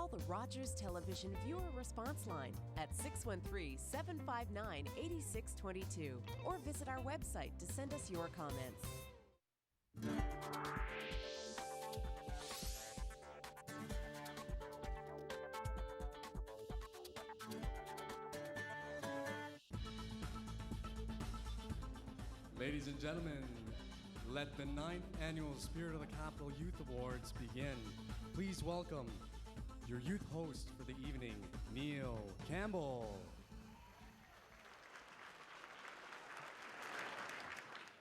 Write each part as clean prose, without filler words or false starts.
Call the Rogers Television Viewer Response Line at 613-759-8622 or visit our website to send us your comments. Ladies and gentlemen, let the 9th Annual Spirit of the Capital Youth Awards begin. Please welcome your youth host for the evening, Neil Campbell.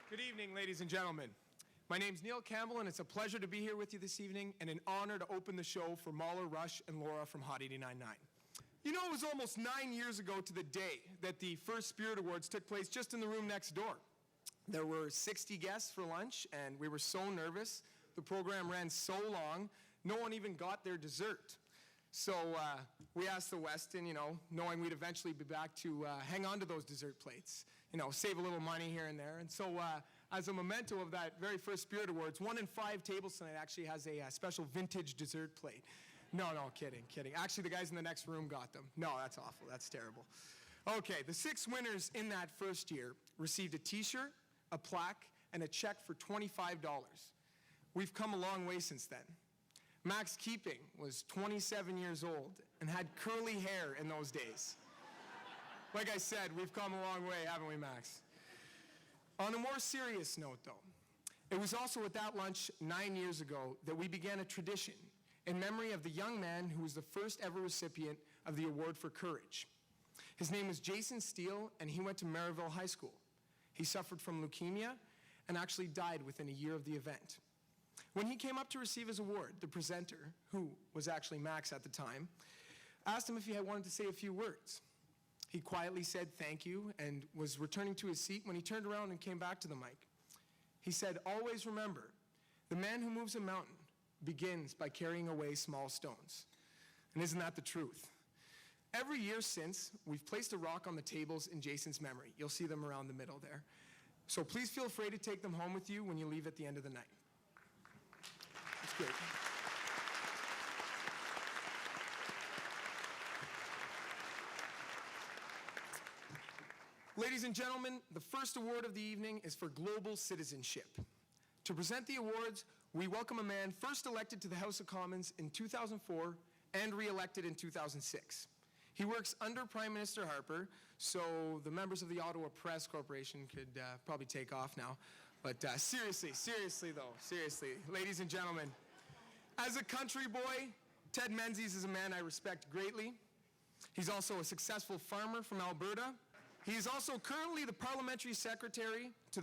Good evening, ladies and gentlemen. My name's Neil Campbell, and it's a pleasure to be here with you this evening and an honor to open the show for Mahler, Rush, and Laura from Hot 89.9. You know, it was almost 9 years ago to the day that the first Spirit Awards took place just in the room next door. There were 60 guests for lunch, and we were so nervous. The program ran so long, no one even got their dessert. So we asked the Westin, knowing we'd eventually be back, to hang on to those dessert plates, save a little money here and there. And so as a memento of that very first Spirit Awards, 1 in 5 tables tonight actually has a special vintage dessert plate. No, kidding. Actually, the guys in the next room got them. No, that's awful. That's terrible. Okay, the 6 winners in that first year received a T-shirt, a plaque, and a check for $25. We've come a long way since then. Max Keeping was 27 years old and had curly hair in those days. Like I said, we've come a long way, haven't we, Max? On a more serious note, though, it was also at that lunch 9 years ago that we began a tradition in memory of the young man who was the first ever recipient of the Award for Courage. His name was Jason Steele, and he went to Maryville High School. He suffered from leukemia and actually died within a year of the event. When he came up to receive his award, the presenter, who was actually Max at the time, asked him if he had wanted to say a few words. He quietly said thank you and was returning to his seat when he turned around and came back to the mic. He said, "Always remember, the man who moves a mountain begins by carrying away small stones." And isn't that the truth? Every year since, we've placed a rock on the tables in Jason's memory. You'll see them around the middle there. So please feel free to take them home with you when you leave at the end of the night. That's great. Ladies and gentlemen, the first award of the evening is for global citizenship. To present the awards, we welcome a man first elected to the House of Commons in 2004 and re-elected in 2006. He works under Prime Minister Harper, so the members of the Ottawa Press Corporation could probably take off now. But seriously, ladies and gentlemen, as a country boy, Ted Menzies is a man I respect greatly. He's also a successful farmer from Alberta. He is also currently the Parliamentary Secretary to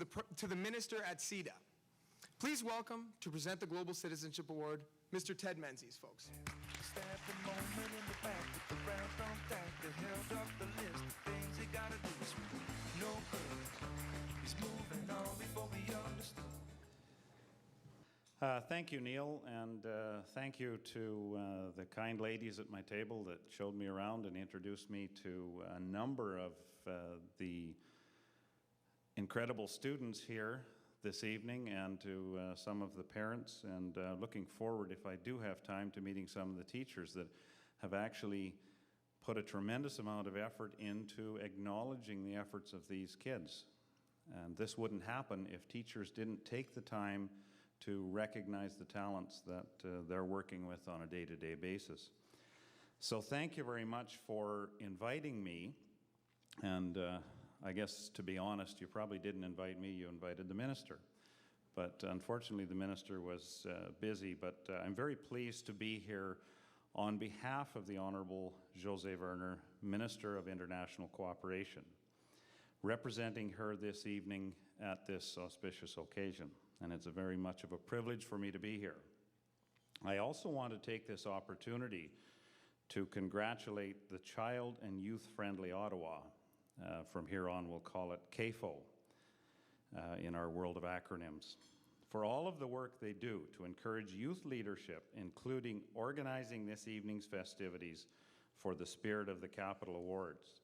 the Minister at CEDA. Please welcome, to present the Global Citizenship Award, Mr. Ted Menzies, folks. Step a moment in the back, the brown thumb back, that held up the list of things he gotta do is no good. He's moving on before we understood. Thank you, Neil, and thank you to the kind ladies at my table that showed me around and introduced me to a number of the incredible students here this evening, and to some of the parents, and looking forward, if I do have time, to meeting some of the teachers that have actually put a tremendous amount of effort into acknowledging the efforts of these kids. And this wouldn't happen if teachers didn't take the time to recognize the talents that they're working with on a day-to-day basis. So thank you very much for inviting me, and I guess, to be honest, you probably didn't invite me, you invited the minister. But unfortunately, the minister was busy, but I'm very pleased to be here on behalf of the Honourable José Werner, Minister of International Cooperation, representing her this evening at this auspicious occasion. And it's a very much of a privilege for me to be here. I also want to take this opportunity to congratulate the Child and Youth-Friendly Ottawa. From here on, we'll call it CAFO in our world of acronyms, for all of the work they do to encourage youth leadership, including organizing this evening's festivities for the Spirit of the Capital Awards.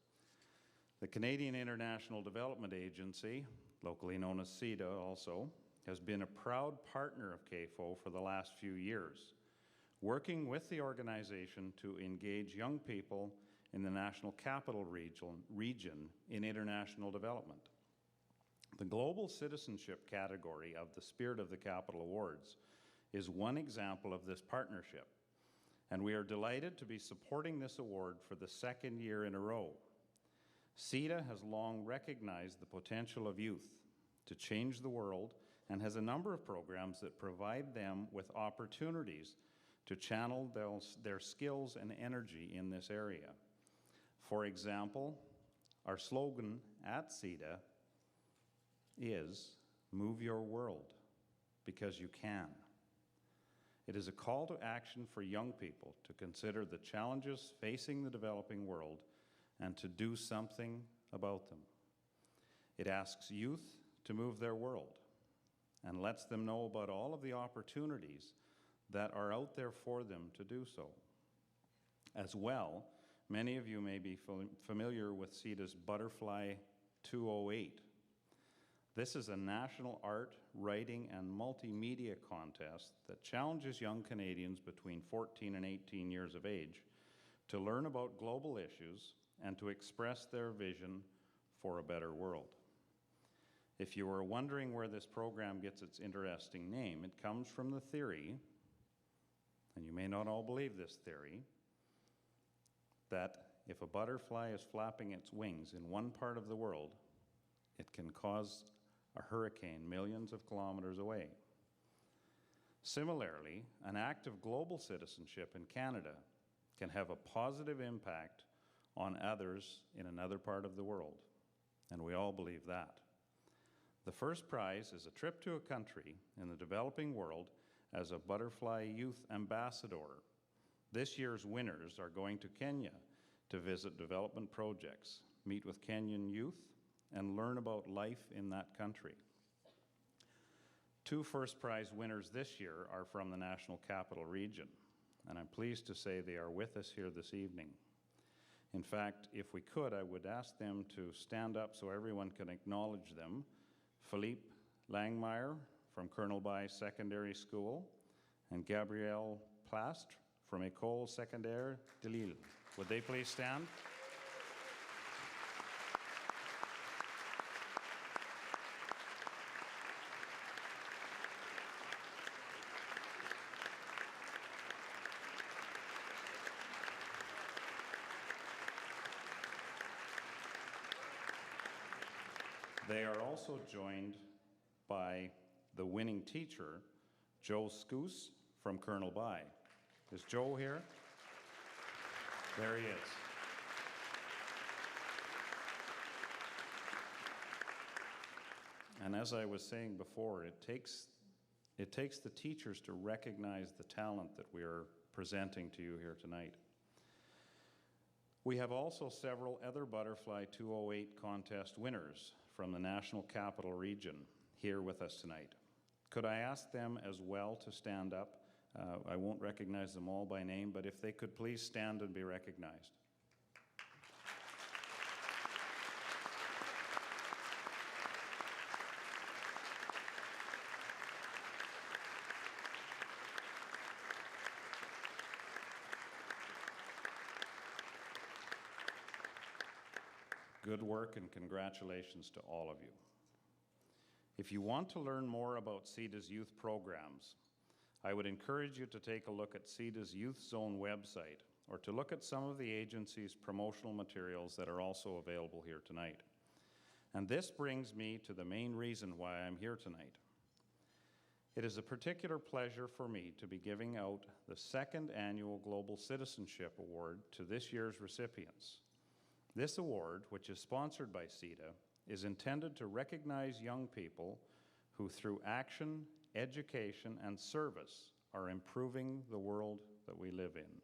The Canadian International Development Agency, locally known as CEDA also, has been a proud partner of CAFO for the last few years. working with the organization to engage young people in the National Capital region in international development. The Global Citizenship category of the Spirit of the Capital Awards is one example of this partnership, and we are delighted to be supporting this award for the second year in a row. CETA has long recognized the potential of youth to change the world and has a number of programs that provide them with opportunities to channel their skills and energy in this area. For example, our slogan at CETA is "Move your world because you can." It is a call to action for young people to consider the challenges facing the developing world and to do something about them. It asks youth to move their world and lets them know about all of the opportunities that are out there for them to do so. As well, many of you may be familiar with CETA's Butterfly 208. This is a national art, writing, and multimedia contest that challenges young Canadians between 14 and 18 years of age to learn about global issues and to express their vision for a better world. If you are wondering where this program gets its interesting name, it comes from the theory, and you may not all believe this theory, that if a butterfly is flapping its wings in one part of the world, it can cause a hurricane millions of kilometers away. Similarly, an act of global citizenship in Canada can have a positive impact on others in another part of the world, and we all believe that. The first prize is a trip to a country in the developing world as a Butterfly Youth Ambassador. This year's winners are going to Kenya to visit development projects, meet with Kenyan youth, and learn about life in that country. 2 first prize winners this year are from the National Capital Region, and I'm pleased to say they are with us here this evening. In fact, if we could, I would ask them to stand up so everyone can acknowledge them. Philippe Langmeyer from Colonel By Secondary School and Gabrielle Plastre from École Secondaire de Lille. Would they please stand? They are also joined by the winning teacher, Joe Scoos from Colonel By. Is Joe here? There he is. And as I was saying before, it takes the teachers to recognize the talent that we are presenting to you here tonight. We have also several other Butterfly 208 contest winners from the National Capital Region here with us tonight. Could I ask them as well to stand up? I won't recognize them all by name, but if they could please stand and be recognized. Good work and congratulations to all of you. If you want to learn more about CETA's youth programs, I would encourage you to take a look at CETA's Youth Zone website or to look at some of the agency's promotional materials that are also available here tonight. And this brings me to the main reason why I'm here tonight. It is a particular pleasure for me to be giving out the 2nd Annual Global Citizenship Award to this year's recipients. This award, which is sponsored by CETA, is intended to recognize young people who, through action, education, and service, are improving the world that we live in.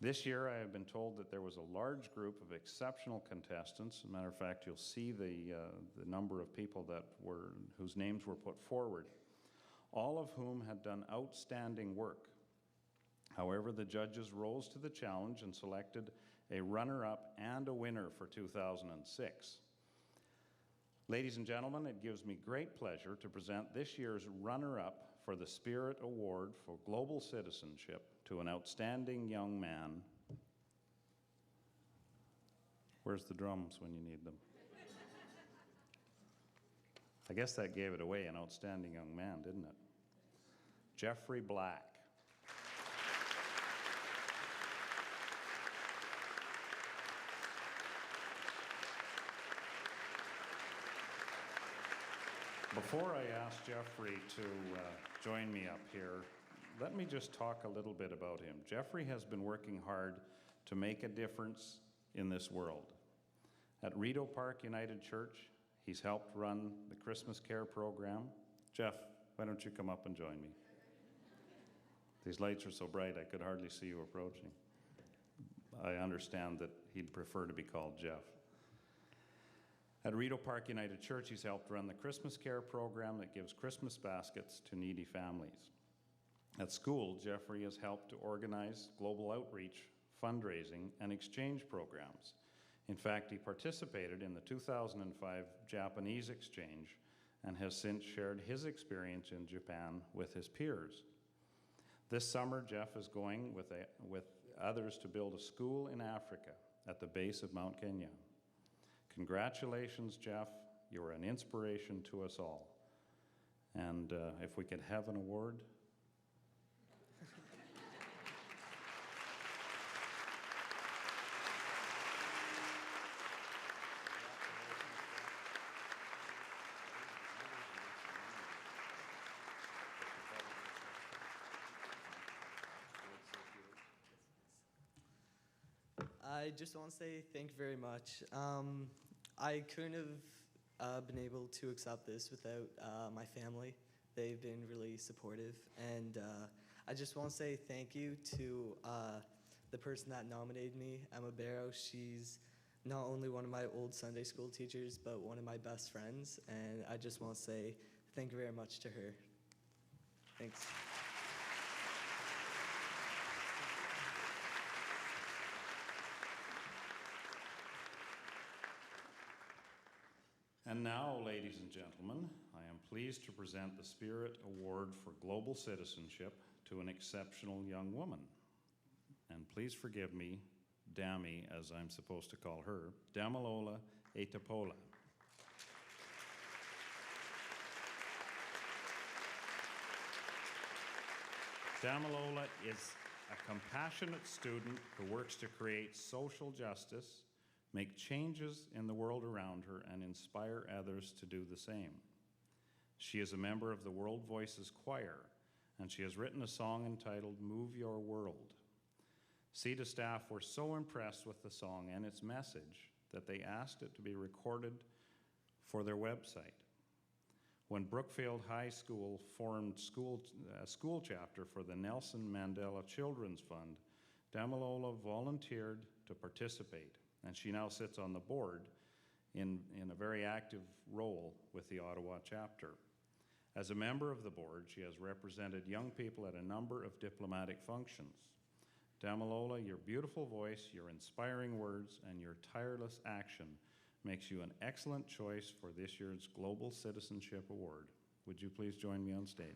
This year, I have been told that there was a large group of exceptional contestants. As a matter of fact, you'll see the number of people whose names were put forward, all of whom had done outstanding work. However, the judges rose to the challenge and selected a runner-up and a winner for 2006. Ladies and gentlemen, it gives me great pleasure to present this year's runner-up for the Spirit Award for Global Citizenship to an outstanding young man. Where's the drums when you need them? I guess that gave it away, an outstanding young man, didn't it? Jeffrey Black. Before I ask Jeffrey to join me up here, let me just talk a little bit about him. Jeffrey has been working hard to make a difference in this world. At Rideau Park United Church, he's helped run the Christmas Care program. Jeff, why don't you come up and join me? These lights are so bright I could hardly see you approaching. I understand that he'd prefer to be called Jeff. At Rideau Park United Church, he's helped run the Christmas Care program that gives Christmas baskets to needy families. At school, Jeffrey has helped to organize global outreach, fundraising, and exchange programs. In fact, he participated in the 2005 Japanese exchange and has since shared his experience in Japan with his peers. This summer, Jeff is going with others to build a school in Africa at the base of Mount Kenya. Congratulations, Jeff. You're an inspiration to us all. And if we could have an award. I just want to say thank you very much. I couldn't have been able to accept this without my family. They've been really supportive, and I just want to say thank you to the person that nominated me, Emma Barrow. She's not only one of my old Sunday school teachers, but one of my best friends, and I just want to say thank you very much to her. Thanks. And now, ladies and gentlemen, I am pleased to present the Spirit Award for Global Citizenship to an exceptional young woman. And please forgive me, Dami, as I'm supposed to call her, Damilola Etapola. Damilola is a compassionate student who works to create social justice, make changes in the world around her, and inspire others to do the same. She is a member of the World Voices Choir, and she has written a song entitled Move Your World. CETA staff were so impressed with the song and its message that they asked it to be recorded for their website. When Brookfield High School formed a school chapter for the Nelson Mandela Children's Fund, Damilola volunteered to participate, and she now sits on the board in a very active role with the Ottawa chapter. As a member of the board, she has represented young people at a number of diplomatic functions. Damilola, your beautiful voice, your inspiring words, and your tireless action makes you an excellent choice for this year's Global Citizenship Award. Would you please join me on stage?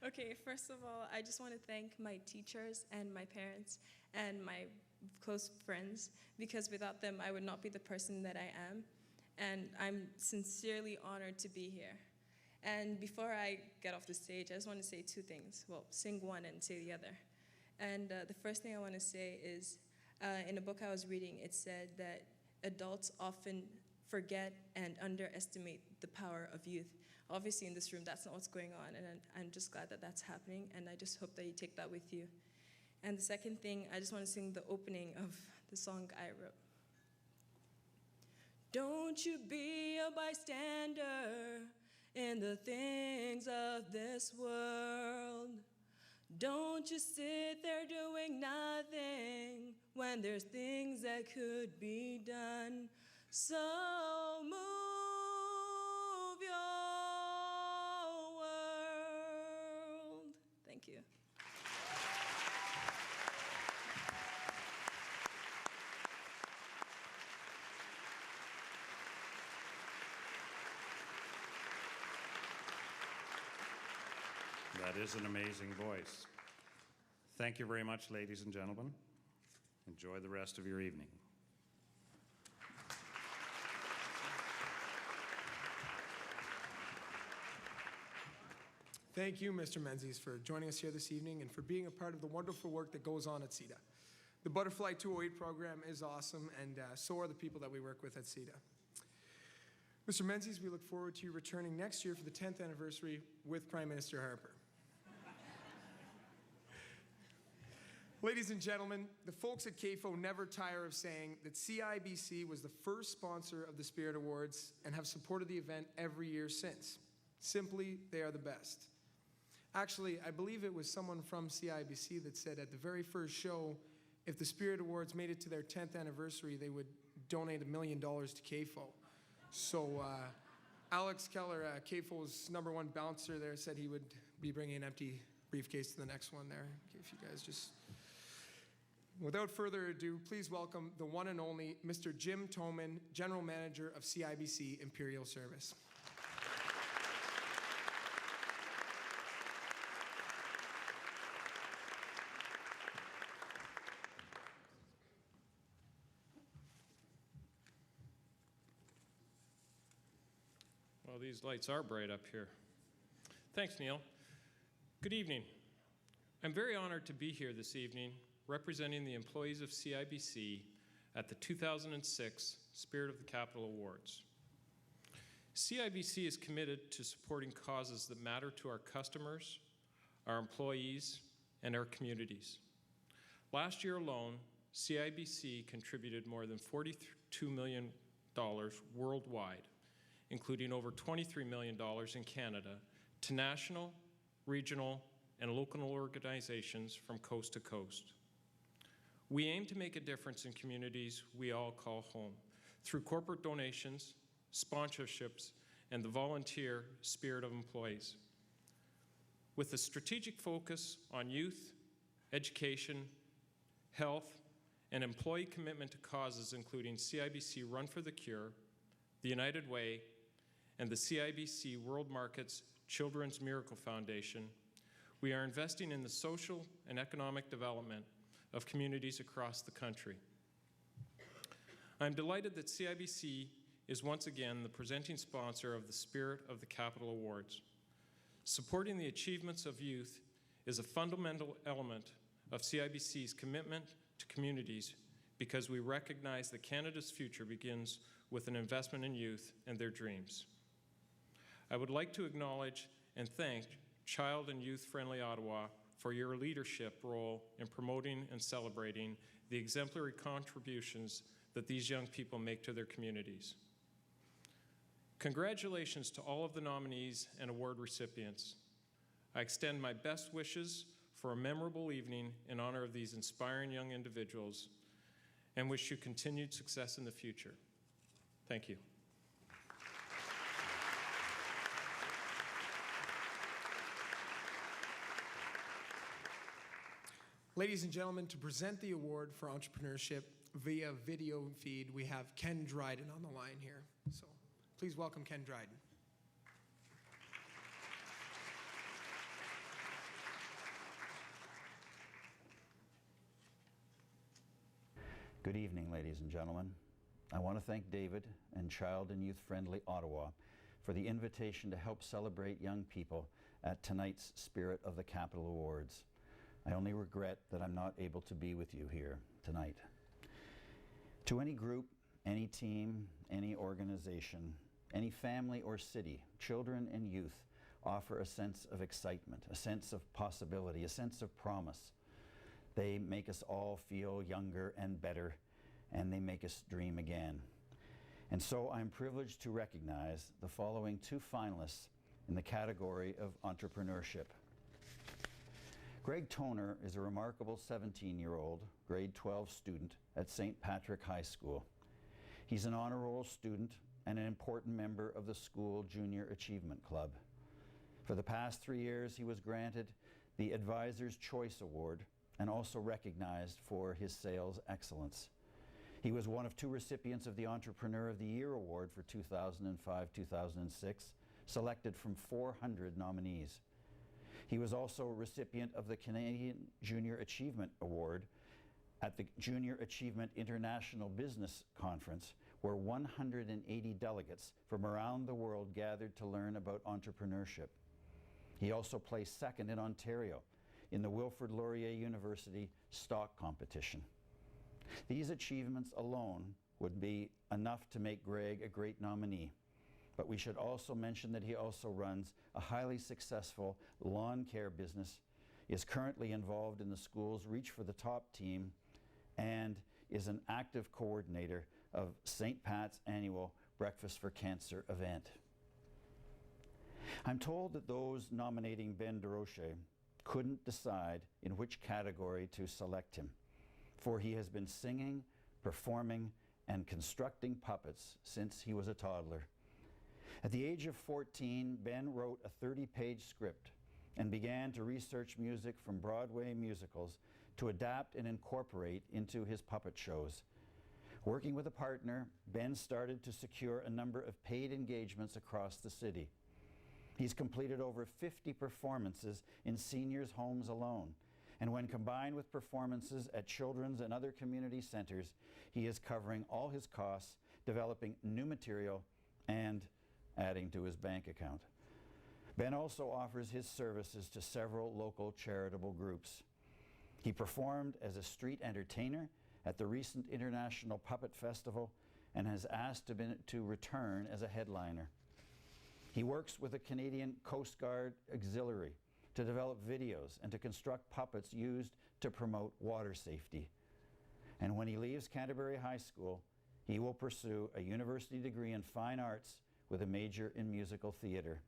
Okay, first of all, I just want to thank my teachers and my parents and my close friends, because without them, I would not be the person that I am. And I'm sincerely honored to be here. And before I get off the stage, I just want to say two things. Well, sing one and say the other. And the first thing I want to say is, in a book I was reading, it said that adults often forget and underestimate the power of youth. Obviously, in this room, that's not what's going on, and I'm just glad that that's happening, and I just hope that you take that with you. And the second thing, I just want to sing the opening of the song I wrote. Don't you be a bystander in the things of this world. Don't you sit there doing nothing when there's things that could be done. So move your world. That is an amazing voice. Thank you very much, ladies and gentlemen. Enjoy the rest of your evening. Thank you, Mr. Menzies, for joining us here this evening and for being a part of the wonderful work that goes on at CETA. The Butterfly 208 program is awesome, and so are the people that we work with at CETA. Mr. Menzies, we look forward to you returning next year for the 10th anniversary with Prime Minister Harper. Ladies and gentlemen, the folks at CAFO never tire of saying that CIBC was the first sponsor of the Spirit Awards and have supported the event every year since. Simply, they are the best. Actually, I believe it was someone from CIBC that said at the very first show, if the Spirit Awards made it to their 10th anniversary, they would donate $1 million to CAFO. So Alex Keller, CAFO's #1 bouncer there, said he would be bringing an empty briefcase to the next one there. If you guys just... Without further ado, please welcome the one and only Mr. Jim Toman, General Manager of CIBC Imperial Service. Well, these lights are bright up here. Thanks, Neil. Good evening. I'm very honored to be here this evening representing the employees of CIBC at the 2006 Spirit of the Capital Awards. CIBC is committed to supporting causes that matter to our customers, our employees, and our communities. Last year alone, CIBC contributed more than $42 million worldwide, including over $23 million in Canada, to national, regional, and local organizations from coast to coast. We aim to make a difference in communities we all call home through corporate donations, sponsorships, and the volunteer spirit of employees. With a strategic focus on youth, education, health, and employee commitment to causes including CIBC Run for the Cure, the United Way, and the CIBC World Markets Children's Miracle Foundation, we are investing in the social and economic development of communities across the country. I'm delighted that CIBC is once again the presenting sponsor of the Spirit of the Capital Awards. Supporting the achievements of youth is a fundamental element of CIBC's commitment to communities because we recognize that Canada's future begins with an investment in youth and their dreams. I would like to acknowledge and thank Child and Youth Friendly Ottawa for your leadership role in promoting and celebrating the exemplary contributions that these young people make to their communities. Congratulations to all of the nominees and award recipients. I extend my best wishes for a memorable evening in honor of these inspiring young individuals and wish you continued success in the future. Thank you. Ladies and gentlemen, to present the award for entrepreneurship via video feed, we have Ken Dryden on the line here. So please welcome Ken Dryden. Good evening, ladies and gentlemen. I want to thank David and Child and Youth Friendly Ottawa for the invitation to help celebrate young people at tonight's Spirit of the Capital Awards. I only regret that I'm not able to be with you here tonight. To any group, any team, any organization, any family or city, children and youth offer a sense of excitement, a sense of possibility, a sense of promise. They make us all feel younger and better, and they make us dream again. And so I'm privileged to recognize the following two finalists in the category of entrepreneurship. Greg Toner is a remarkable 17-year-old, grade 12 student at St. Patrick High School. He's an honor roll student and an important member of the school Junior Achievement Club. For the past 3 years, he was granted the Advisor's Choice Award and also recognized for his sales excellence. He was one of 2 recipients of the Entrepreneur of the Year Award for 2005-2006, selected from 400 nominees. He was also a recipient of the Canadian Junior Achievement Award at the Junior Achievement International Business Conference, where 180 delegates from around the world gathered to learn about entrepreneurship. He also placed second in Ontario in the Wilfrid Laurier University stock competition. These achievements alone would be enough to make Greg a great nominee. But we should also mention that he also runs a highly successful lawn care business, is currently involved in the school's Reach for the Top team, and is an active coordinator of St. Pat's annual Breakfast for Cancer event. I'm told that those nominating Ben DeRoche couldn't decide in which category to select him, for he has been singing, performing, and constructing puppets since he was a toddler. At the age of 14, Ben wrote a 30-page script and began to research music from Broadway musicals to adapt and incorporate into his puppet shows. Working with a partner, Ben started to secure a number of paid engagements across the city. He's completed over 50 performances in seniors' homes alone, and when combined with performances at children's and other community centers, he is covering all his costs, developing new material, and adding to his bank account. Ben also offers his services to several local charitable groups. He performed as a street entertainer at the recent International Puppet Festival and has asked to return as a headliner. He works with the Canadian Coast Guard Auxiliary to develop videos and to construct puppets used to promote water safety. And when he leaves Canterbury High School, he will pursue a university degree in fine arts with a major in musical theater.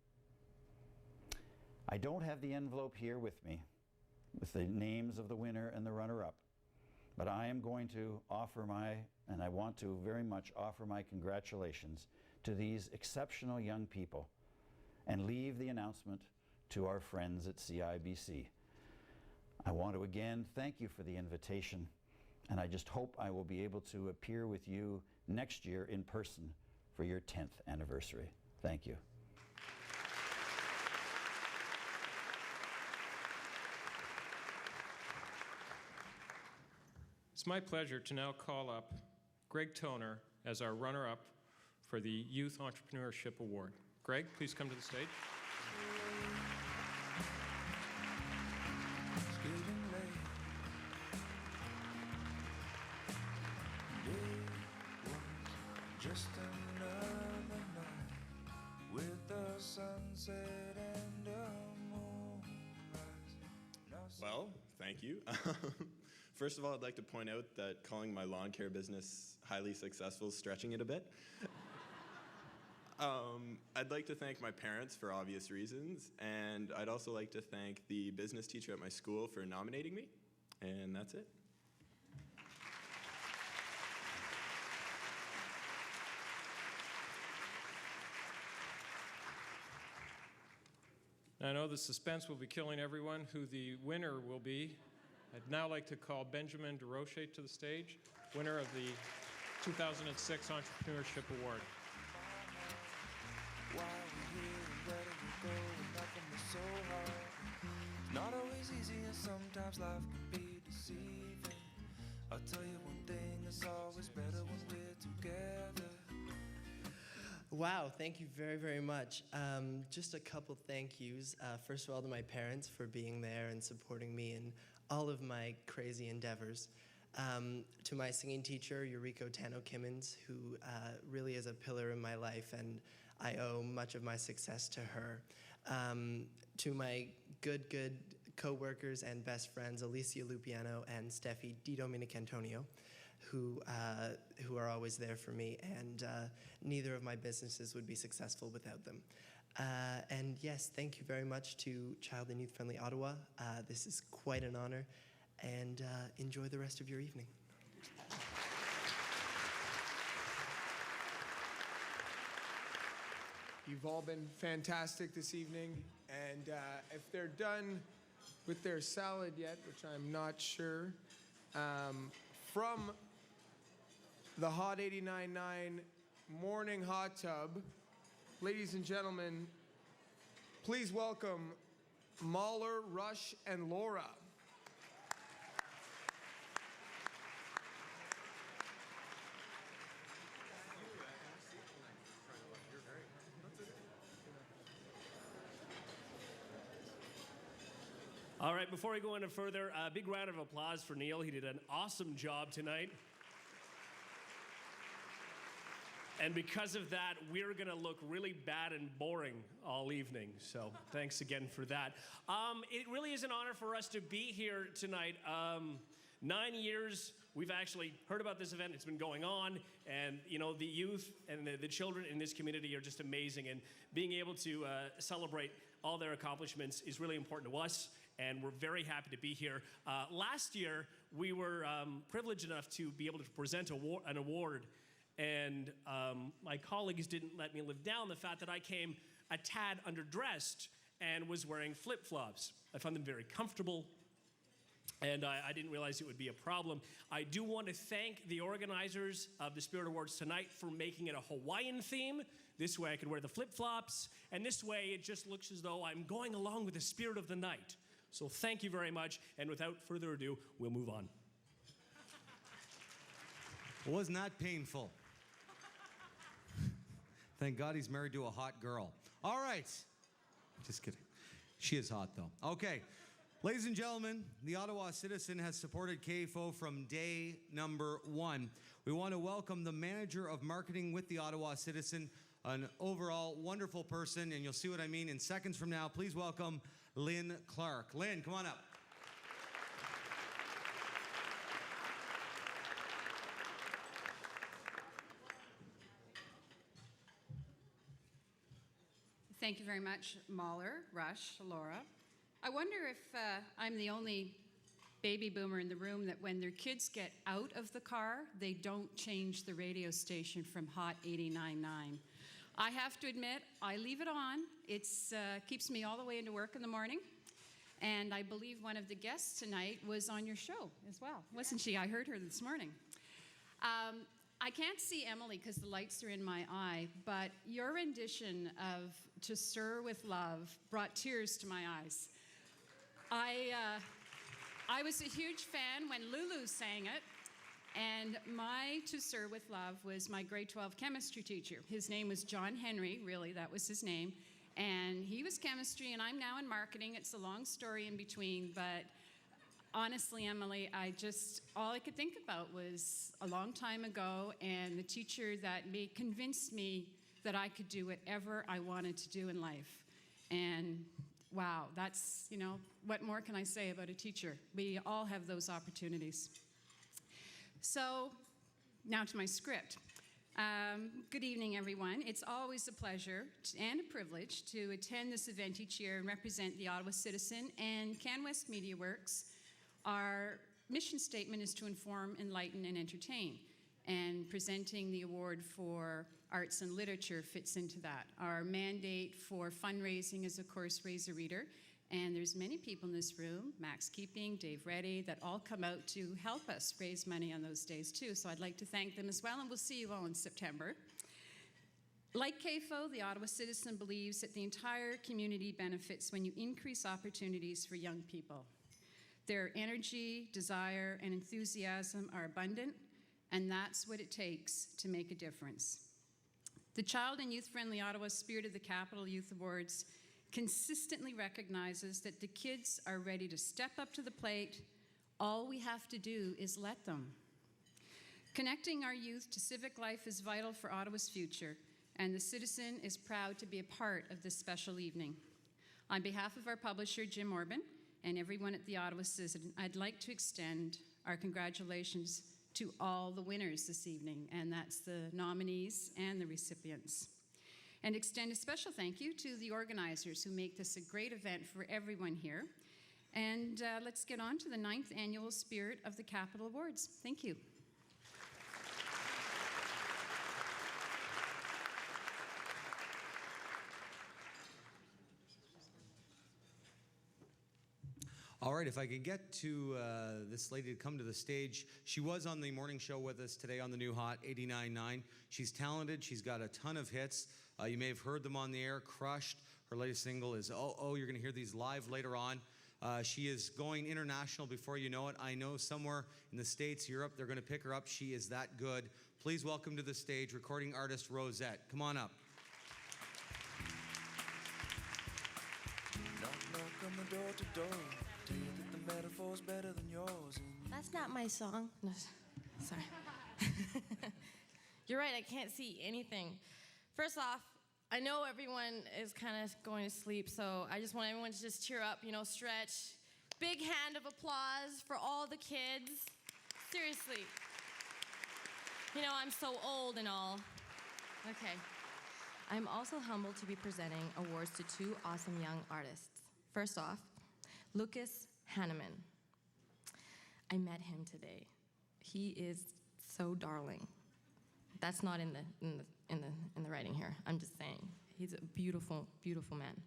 I don't have the envelope here with me with the names of the winner and the runner-up, but I am going to offer and I want to very much offer my congratulations to these exceptional young people and leave the announcement to our friends at CIBC. I want to again thank you for the invitation, and I just hope I will be able to appear with you next year in person for your 10th anniversary. Thank you. It's my pleasure to now call up Greg Toner as our runner-up for the Youth Entrepreneurship Award. Greg, please come to the stage. It's getting late. It was just another night with the sunset and a moonrise. Well, thank you. First of all, I'd like to point out that calling my lawn care business highly successful is stretching it a bit. I'd like to thank my parents for obvious reasons, and I'd also like to thank the business teacher at my school for nominating me, and that's it. I know the suspense will be killing everyone who the winner will be. I'd now like to call Benjamin DeRoche to the stage, winner of the 2006 Entrepreneurship Award. Why we here and where do we go when nothing is so hard? It's not always easy and sometimes life can be deceiving. I'll tell you one thing, it's always better when we're together. Wow, thank you very, very much. Just a couple thank yous. First of all, to my parents for being there and supporting me in all of my crazy endeavors. To my singing teacher, Eureka Tano-Kimmins, who really is a pillar in my life, and I owe much of my success to her. To my good co-workers and best friends, Alicia Lupiano and Steffi Di Dominicantonio, who are always there for me, and neither of my businesses would be successful without them. And yes, thank you very much to Child and Youth Friendly Ottawa. This is quite an honor, and enjoy the rest of your evening. You've all been fantastic this evening, and if they're done with their salad yet, which I'm not sure, from the Hot 89.9 Morning Hot Tub, ladies and gentlemen, please welcome Mahler, Rush, and Laura. All right, before we go any further, a big round of applause for Neil. He did an awesome job tonight. And because of that, we're going to look really bad and boring all evening. So thanks again for that. It really is an honor for us to be here tonight. 9 years, we've actually heard about this event. It's been going on. And, you know, the youth and the children in this community are just amazing. And being able to celebrate all their accomplishments is really important to us. And we're very happy to be here. Last year, we were privileged enough to be able to present an award. And my colleagues didn't let me live down the fact that I came a tad underdressed and was wearing flip-flops. I found them very comfortable, and I didn't realize it would be a problem. I do want to thank the organizers of the Spirit Awards tonight for making it a Hawaiian theme. This way I could wear the flip-flops, and this way it just looks as though I'm going along with the spirit of the night. So thank you very much, and without further ado, we'll move on. Wasn't that painful? Thank God he's married to a hot girl. All right. Just kidding. She is hot, though. Okay. Ladies and gentlemen, the Ottawa Citizen has supported KFO from day number 1. We want to welcome the manager of marketing with the Ottawa Citizen, an overall wonderful person, and you'll see what I mean in seconds from now. Please welcome Lynn Clark. Lynn, come on up. Thank you very much, Mahler, Rush, Laura. I wonder if I'm the only baby boomer in the room that when their kids get out of the car, they don't change the radio station from Hot 89.9. I have to admit, I leave it on. It keeps me all the way into work in the morning. And I believe one of the guests tonight was on your show as well, wasn't she? I heard her this morning. I can't see Emily because the lights are in my eye, but your rendition of To Sir with Love brought tears to my eyes. I was a huge fan when Lulu sang it, and my To Sir with Love was my grade 12 chemistry teacher. His name was John Henry, really, that was his name, and he was chemistry, and I'm now in marketing. It's a long story in between, but honestly, Emily, all I could think about was a long time ago, and the teacher that convinced me that I could do whatever I wanted to do in life. And wow, that's, what more can I say about a teacher? We all have those opportunities. So now to my script. Good evening, everyone. It's always a pleasure and a privilege to attend this event each year and represent the Ottawa Citizen and CanWest Media Works. Our mission statement is to inform, enlighten, and entertain. And presenting the award for arts and literature fits into that. Our mandate for fundraising is, of course, Raise a Reader. And there's many people in this room, Max Keeping, Dave Reddy, that all come out to help us raise money on those days, too. So I'd like to thank them as well, and we'll see you all in September. Like CAFO, the Ottawa Citizen believes that the entire community benefits when you increase opportunities for young people. Their energy, desire, and enthusiasm are abundant, and that's what it takes to make a difference. The Child and Youth-Friendly Ottawa Spirit of the Capital Youth Awards consistently recognizes that the kids are ready to step up to the plate. All we have to do is let them. Connecting our youth to civic life is vital for Ottawa's future, and the Citizen is proud to be a part of this special evening. On behalf of our publisher, Jim Orban, and everyone at the Ottawa Citizen, I'd like to extend our congratulations to all the winners this evening, and that's the nominees and the recipients. And extend a special thank you to the organizers who make this a great event for everyone here. And let's get on to the 9th Annual Spirit of the Capital Awards. Thank you. All right, if I could get to this lady to come to the stage. She was on the morning show with us today on the new Hot 89.9. She's talented. She's got a ton of hits. You may have heard them on the air. Crushed, Her latest single is Oh Oh. You're going to hear these live later on. She is going international before you know it. I know somewhere in the States, Europe, they're going to pick her up. She is that good. Please welcome to the stage recording artist Rosette. Come on up. Knock, knock on the door to door. Tell you that the metaphor's better than yours. That's not my song. No, sorry. You're right, I can't see anything. First off, I know everyone is kind of going to sleep, so I just want everyone to just cheer up, stretch. Big hand of applause for all the kids. Seriously. I'm so old and all. Okay. I'm also humbled to be presenting awards to two awesome young artists. First off, Lucas Hanneman. I met him today. He is so darling. That's not in the writing here. I'm just saying. He's a beautiful, beautiful man.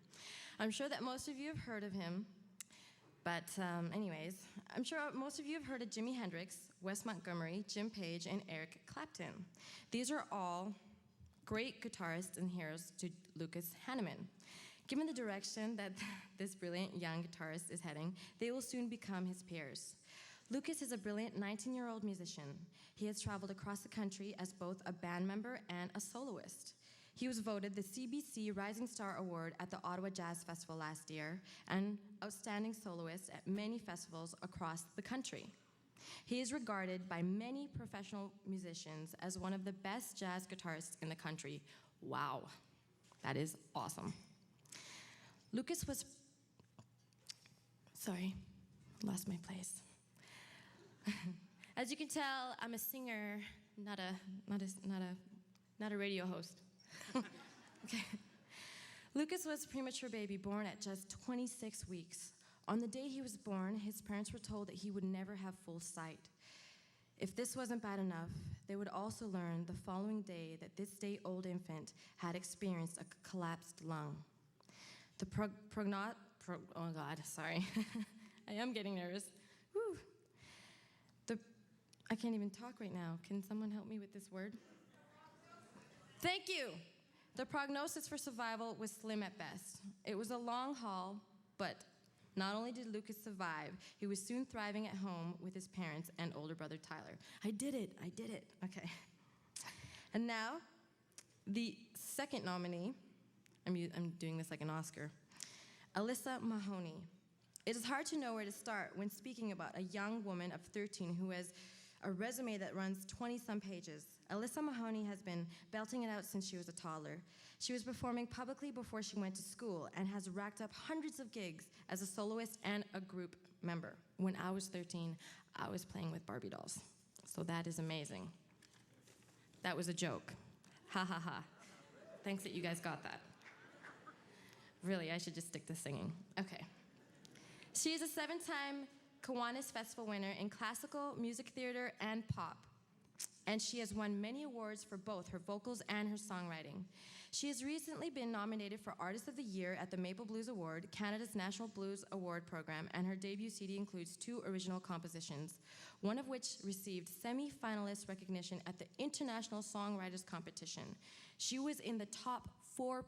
I'm sure that most of you have heard of him. But anyways, I'm sure most of you have heard of Jimi Hendrix, Wes Montgomery, Jim Page, and Eric Clapton. These are all great guitarists and heroes to Lucas Hanneman. Given the direction that this brilliant young guitarist is heading, they will soon become his peers. Lucas is a brilliant 19-year-old musician. He has traveled across the country as both a band member and a soloist. He was voted the CBC Rising Star Award at the Ottawa Jazz Festival last year and outstanding soloist at many festivals across the country. He is regarded by many professional musicians as one of the best jazz guitarists in the country. Wow, that is awesome. Lucas was, sorry, lost my place. As you can tell, I'm a singer, not a radio host. Okay. Lucas was a premature baby born at just 26 weeks. On the day he was born, his parents were told that he would never have full sight. If this wasn't bad enough, they would also learn the following day that this day-old infant had experienced a collapsed lung. Oh God, sorry. I am getting nervous. Whew. I can't even talk right now. Can someone help me with this word? Thank you. The prognosis for survival was slim at best. It was a long haul, but not only did Lucas survive, he was soon thriving at home with his parents and older brother Tyler. I did it. Okay. And now, the second nominee, I'm doing this like an Oscar, Alyssa Mahoney. It is hard to know where to start when speaking about a young woman of 13 who has a resume that runs 20-some pages. Alyssa Mahoney has been belting it out since she was a toddler. She was performing publicly before she went to school and has racked up hundreds of gigs as a soloist and a group member. When I was 13, I was playing with Barbie dolls. So that is amazing. That was a joke. Ha ha ha. Thanks that you guys got that. Really, I should just stick to singing. Okay. She is a 7-time Kiwanis Festival winner in classical, music theater, and pop. And she has won many awards for both her vocals and her songwriting. She has recently been nominated for Artist of the Year at the Maple Blues Award, Canada's National Blues Award program, and her debut CD includes 2 original compositions, one of which received semi-finalist recognition at the International Songwriters Competition. She was in the top 4%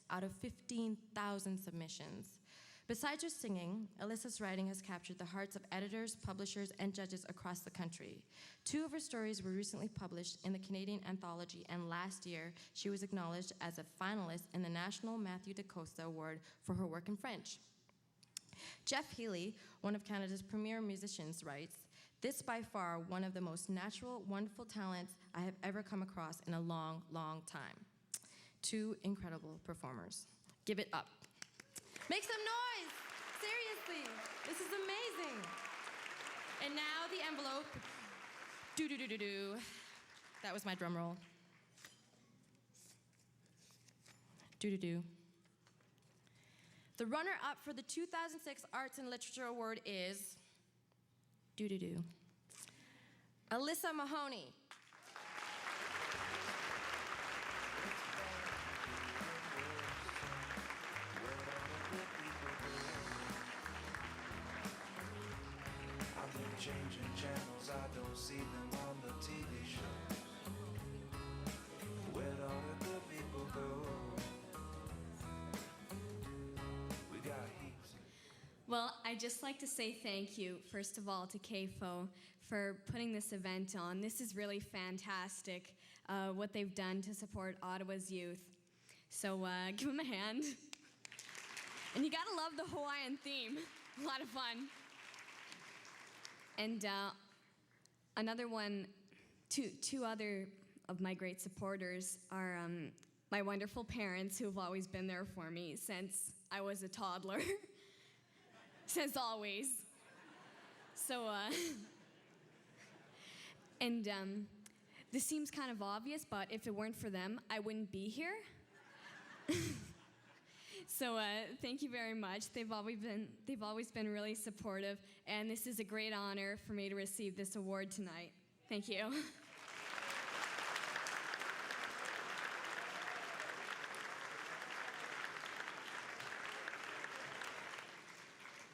out of 15,000 submissions. Besides her singing, Alyssa's writing has captured the hearts of editors, publishers, and judges across the country. 2 of her stories were recently published in the Canadian Anthology, and last year, she was acknowledged as a finalist in the National Matthew DaCosta Award for her work in French. Jeff Healy, one of Canada's premier musicians, writes, "This by far one of the most natural, wonderful talents I have ever come across in a long, long time." 2 incredible performers. Give it up. Make some noise! Seriously, this is amazing. And now the envelope. Do-do-do-do-do. That was my drum roll. Do-do-do. The runner-up for the 2006 Arts and Literature Award is do-do-do. Alyssa Mahoney. Changing channels, I don't see them on the TV shows. Where all the good people go? I'd just like to say thank you, first of all, to CAFO for putting this event on. This is really fantastic, what they've done to support Ottawa's youth. So give them a hand. And you gotta love the Hawaiian theme. A lot of fun. And another one, two other of my great supporters are my wonderful parents who have always been there for me since I was a toddler. Since always. So, and this seems kind of obvious, but if it weren't for them, I wouldn't be here. So thank you very much. They've always been really supportive, and this is a great honor for me to receive this award tonight. Thank you.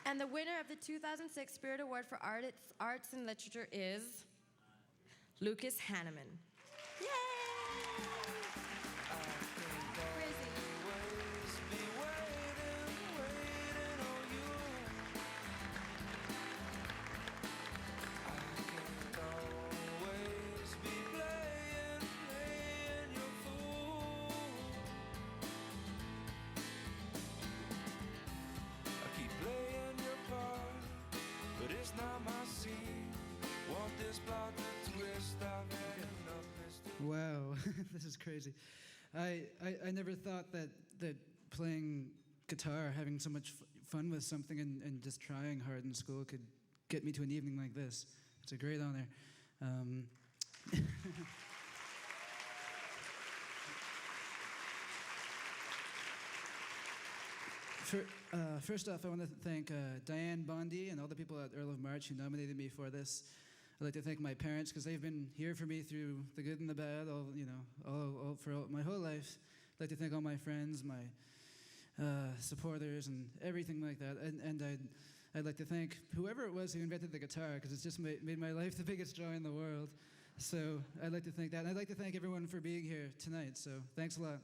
And the winner of the 2006 Spirit Award for Arts and Literature is Lucas Hanneman. Yay! Wow, this is crazy. I never thought that playing guitar, having so much fun with something and just trying hard in school could get me to an evening like this. It's a great honor. First off, I want to thank Diane Bondi and all the people at Earl of March who nominated me for this. I'd like to thank my parents because they've been here for me through the good and the bad, my whole life. I'd like to thank all my friends, my supporters, and everything like that. And I'd like to thank whoever it was who invented the guitar because it's just made my life the biggest joy in the world. So I'd like to thank that. And I'd like to thank everyone for being here tonight. So thanks a lot.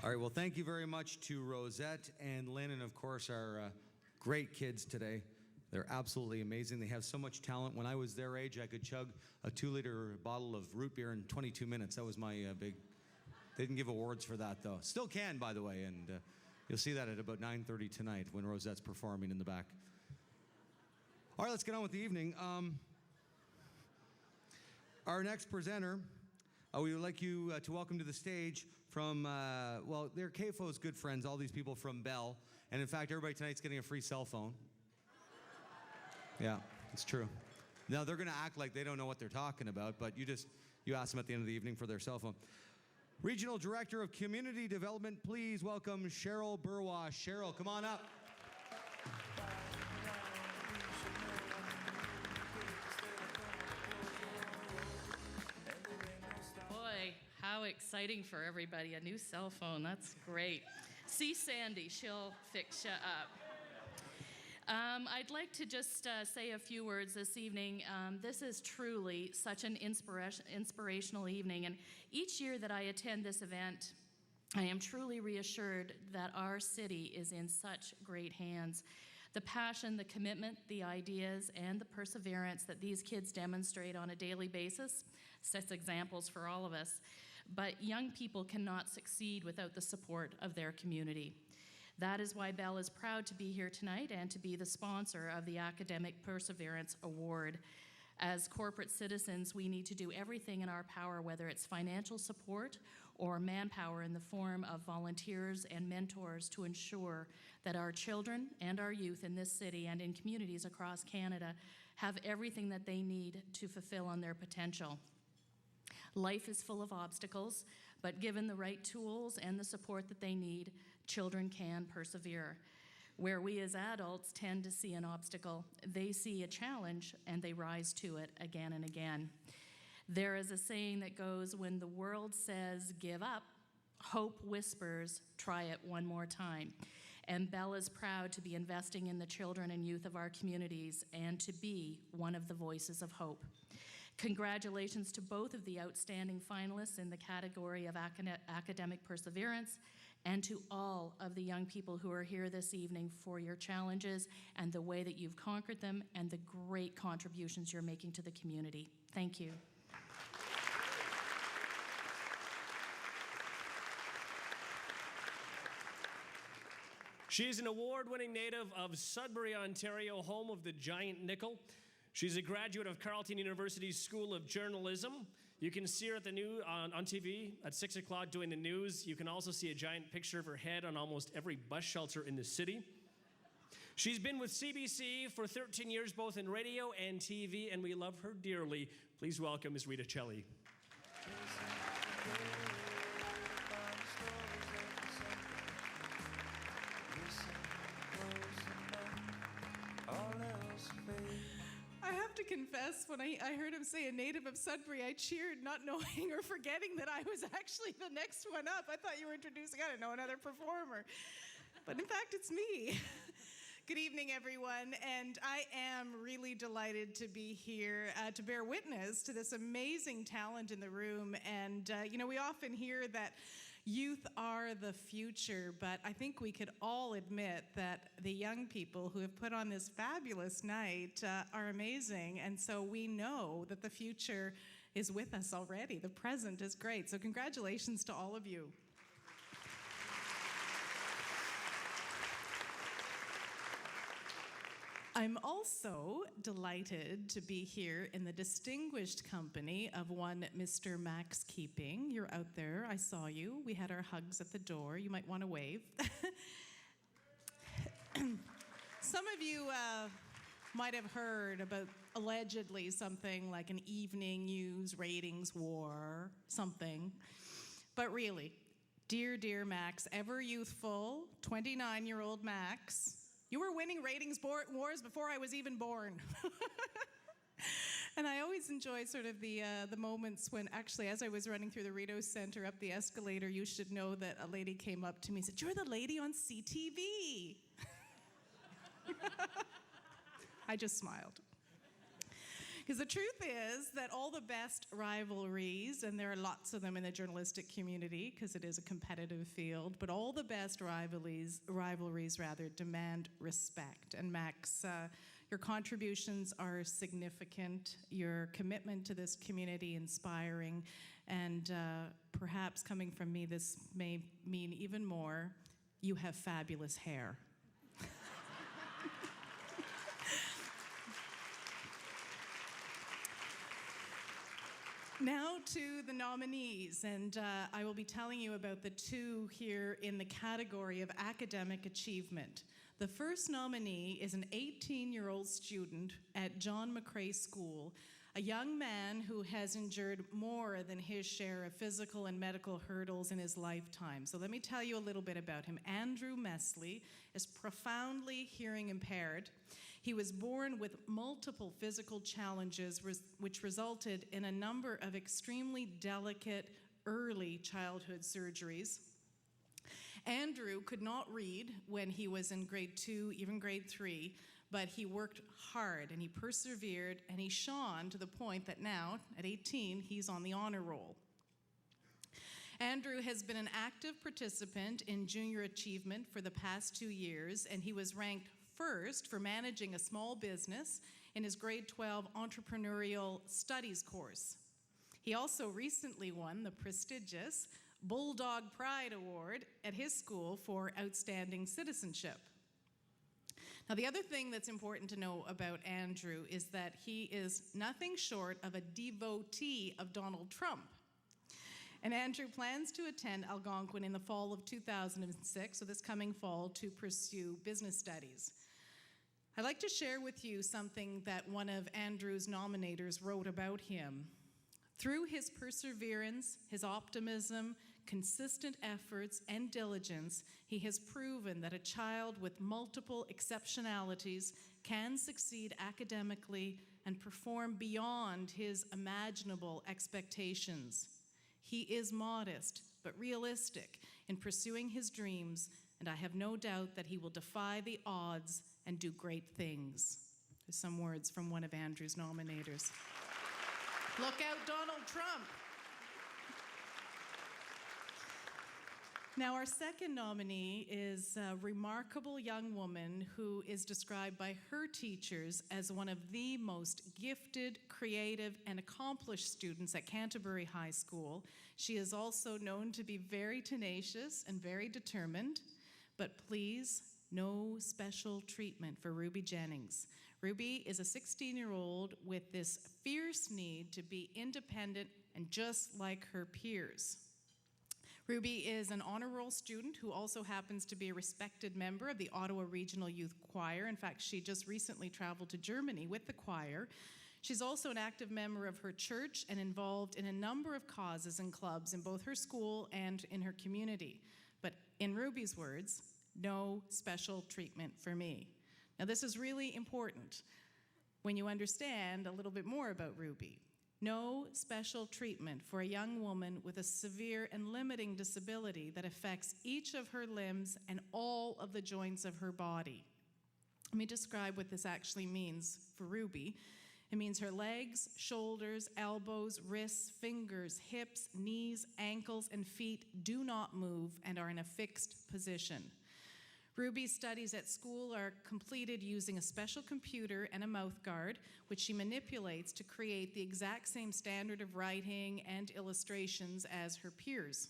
All right, well, thank you very much to Rosette and Lynn, and of course our great kids today. They're absolutely amazing. They have so much talent. When I was their age, I could chug a 2-liter bottle of root beer in 22 minutes. That was my big... They didn't give awards for that, though. Still can, by the way, and you'll see that at about 9:30 tonight when Rosette's performing in the back. All right, let's get on with the evening. Our next presenter, we would like you to welcome to the stage from, well, they're KFO's good friends, all these people from Bell. And in fact, everybody tonight's getting a free cell phone. Yeah, it's true. Now, they're going to act like they don't know what they're talking about, but you ask them at the end of the evening for their cell phone. Regional Director of Community Development, please welcome Cheryl Burwash. Cheryl, come on up. Boy, how exciting for everybody. A new cell phone, that's great. See Sandy, she'll fix you up. I'd like to just say a few words this evening. This is truly such an inspirational evening, and each year that I attend this event, I am truly reassured that our city is in such great hands. The passion, the commitment, the ideas, and the perseverance that these kids demonstrate on a daily basis sets examples for all of us. But young people cannot succeed without the support of their community. That is why Bell is proud to be here tonight and to be the sponsor of the Academic Perseverance Award. As corporate citizens, we need to do everything in our power, whether it's financial support or manpower in the form of volunteers and mentors, to ensure that our children and our youth in this city and in communities across Canada have everything that they need to fulfill on their potential. Life is full of obstacles, but given the right tools and the support that they need, children can persevere. Where we as adults tend to see an obstacle, they see a challenge and they rise to it again and again. There is a saying that goes, when the world says give up, hope whispers, try it one more time. And Bell is proud to be investing in the children and youth of our communities and to be one of the voices of hope. Congratulations to both of the outstanding finalists in the category of academic perseverance, and to all of the young people who are here this evening for your challenges and the way that you've conquered them and the great contributions you're making to the community. Thank you. She is an award-winning native of Sudbury, Ontario, home of the giant nickel. She's a graduate of Carleton University's School of Journalism. You can see her at the on TV at 6 o'clock doing the news. You can also see a giant picture of her head on almost every bus shelter in the city. She's been with CBC for 13 years, both in radio and TV, and we love her dearly. Please welcome Ms. Rita Celli. I have to confess, when I heard him say a native of Sudbury, I cheered, not knowing or forgetting that I was actually the next one up. I thought you were introducing, I don't know, another performer. But in fact, it's me. Good evening, everyone, and I am really delighted to be here to bear witness to this amazing talent in the room. And, we often hear that youth are the future, but I think we could all admit that the young people who have put on this fabulous night are amazing, and so we know that the future is with us already. The present is great, so congratulations to all of you. I'm also delighted to be here in the distinguished company of one Mr. Max Keeping. You're out there. I saw you. We had our hugs at the door. You might want to wave. Some of you might have heard about allegedly something like an evening news ratings war, something. But really, dear Max, ever youthful, 29-year-old Max, you were winning ratings wars before I was even born. And I always enjoy sort of the moments when, actually, as I was running through the Rideau Center up the escalator, you should know that a lady came up to me and said, "You're the lady on CTV." I just smiled. Because the truth is that all the best rivalries, and there are lots of them in the journalistic community because it is a competitive field, but all the best rivalries demand respect. And Max, your contributions are significant, your commitment to this community inspiring, and perhaps coming from me, this may mean even more, you have fabulous hair. Now to the nominees, and I will be telling you about the two here in the category of academic achievement. The first nominee is an 18-year-old student at John McCrae School, a young man who has endured more than his share of physical and medical hurdles in his lifetime. So let me tell you a little bit about him. Andrew Mesley is profoundly hearing impaired. He was born with multiple physical challenges, which resulted in a number of extremely delicate early childhood surgeries. Andrew could not read when he was in grade 2, even grade 3, but he worked hard and he persevered and he shone to the point that now, at 18, he's on the honor roll. Andrew has been an active participant in junior achievement for the past 2 years, and he was ranked first for managing a small business in his grade 12 entrepreneurial studies course. He also recently won the prestigious Bulldog Pride Award at his school for outstanding citizenship. Now, the other thing that's important to know about Andrew is that he is nothing short of a devotee of Donald Trump. And Andrew plans to attend Algonquin in the fall of 2006, so this coming fall, to pursue business studies. I'd like to share with you something that one of Andrew's nominators wrote about him. Through his perseverance, his optimism, consistent efforts, and diligence, he has proven that a child with multiple exceptionalities can succeed academically and perform beyond his imaginable expectations. He is modest but realistic in pursuing his dreams and I have no doubt that he will defy the odds and do great things. There's some words from one of Andrew's nominators. Look out, Donald Trump. Now, our second nominee is a remarkable young woman who is described by her teachers as one of the most gifted, creative, and accomplished students at Canterbury High School. She is also known to be very tenacious and very determined, but please, no special treatment for Ruby Jennings. Ruby is a 16-year-old with this fierce need to be independent and just like her peers. Ruby is an honor roll student who also happens to be a respected member of the Ottawa Regional Youth Choir. In fact, she just recently traveled to Germany with the choir. She's also an active member of her church and involved in a number of causes and clubs in both her school and in her community. But in Ruby's words, no special treatment for me. Now, this is really important when you understand a little bit more about Ruby. No special treatment for a young woman with a severe and limiting disability that affects each of her limbs and all of the joints of her body. Let me describe what this actually means for Ruby. It means her legs, shoulders, elbows, wrists, fingers, hips, knees, ankles, and feet do not move and are in a fixed position. Ruby's studies at school are completed using a special computer and a mouthguard, which she manipulates to create the exact same standard of writing and illustrations as her peers.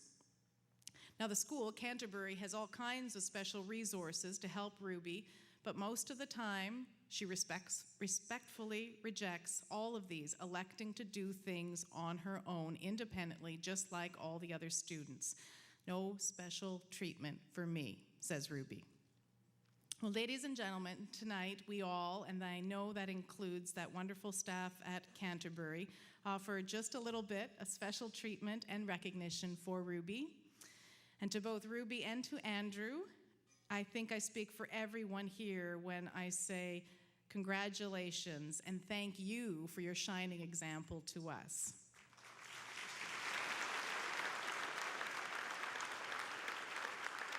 Now, the school, Canterbury, has all kinds of special resources to help Ruby, but most of the time, she respectfully rejects all of these, electing to do things on her own independently, just like all the other students. No special treatment for me, says Ruby. Well, ladies and gentlemen, tonight we all, and I know that includes that wonderful staff at Canterbury, offer just a little bit of special treatment and recognition for Ruby. And to both Ruby and to Andrew, I think I speak for everyone here when I say congratulations and thank you for your shining example to us.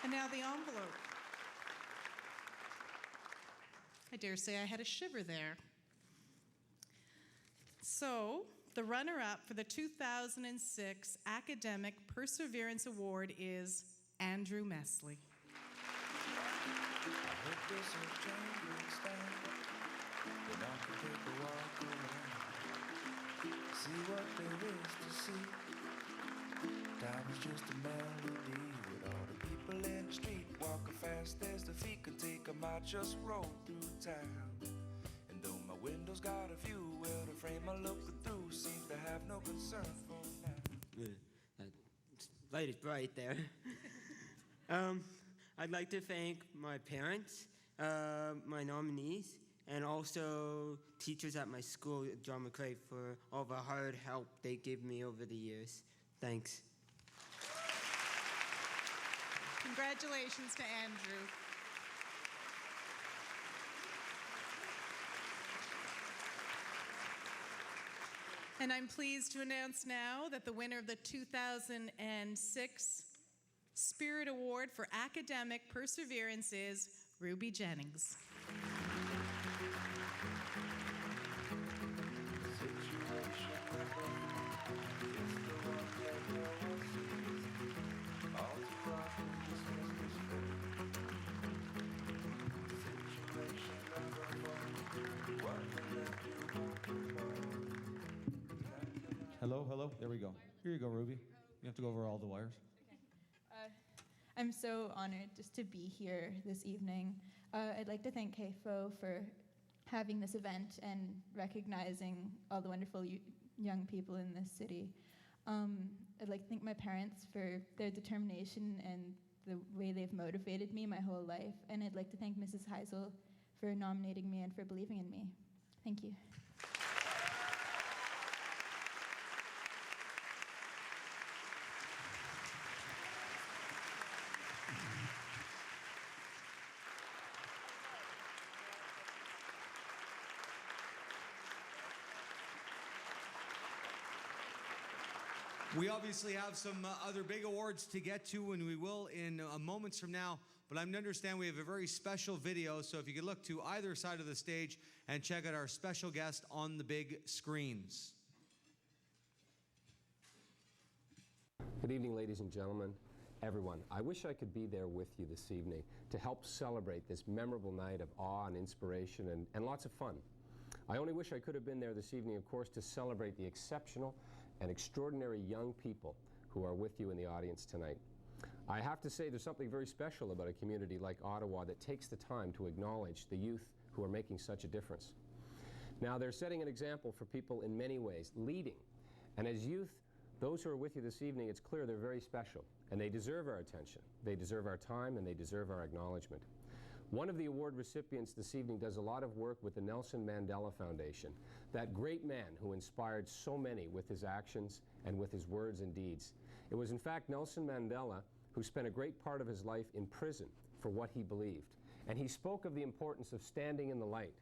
And now the envelope. I dare say I had a shiver there. So, the runner-up for the 2006 Academic Perseverance Award is Andrew Mesley. See what there is to see. Time is just a melody with all the people in the street walking fast as the feet can take 'em. I just roll through town, and though my window's got a view, well, the frame I look through seems to have no concern for now. That light is bright there. I'd like to thank my parents, my nominees, and also teachers at my school, John McCrae, for all the hard help they gave me over the years. Thanks. Congratulations to Andrew. And I'm pleased to announce now that the winner of the 2006 Spirit Award for Academic Perseverance is Ruby Jennings. Hello, hello. There we go. Here you go, Ruby. You have to go over all the wires. I'm so honored just to be here this evening. I'd like to thank KFO for having this event and recognizing all the wonderful young people in this city. I'd like to thank my parents for their determination and the way they've motivated me my whole life. And I'd like to thank Mrs. Heisel for nominating me and for believing in me. Thank you. We obviously have some other big awards to get to, and we will in moments from now. but I'm to understand we have a very special video, so if you could look to either side of the stage and check out our special guest on the big screens. Good evening, ladies and gentlemen, everyone. I wish I could be there with you this evening to help celebrate this memorable night of awe and inspiration and lots of fun. I only wish I could have been there this evening, of course, to celebrate the exceptional and extraordinary young people who are with you in the audience tonight. I have to say there's something very special about a community like Ottawa that takes the time to acknowledge the youth who are making such a difference. Now, they're setting an example for people in many ways, leading. And as youth, those who are with you this evening, it's clear they're very special, and they deserve our attention. They deserve our time, and they deserve our acknowledgement. One of the award recipients this evening does a lot of work with the Nelson Mandela Foundation, that great man who inspired so many with his actions and with his words and deeds. It was in fact Nelson Mandela who spent a great part of his life in prison for what he believed. And he spoke of the importance of standing in the light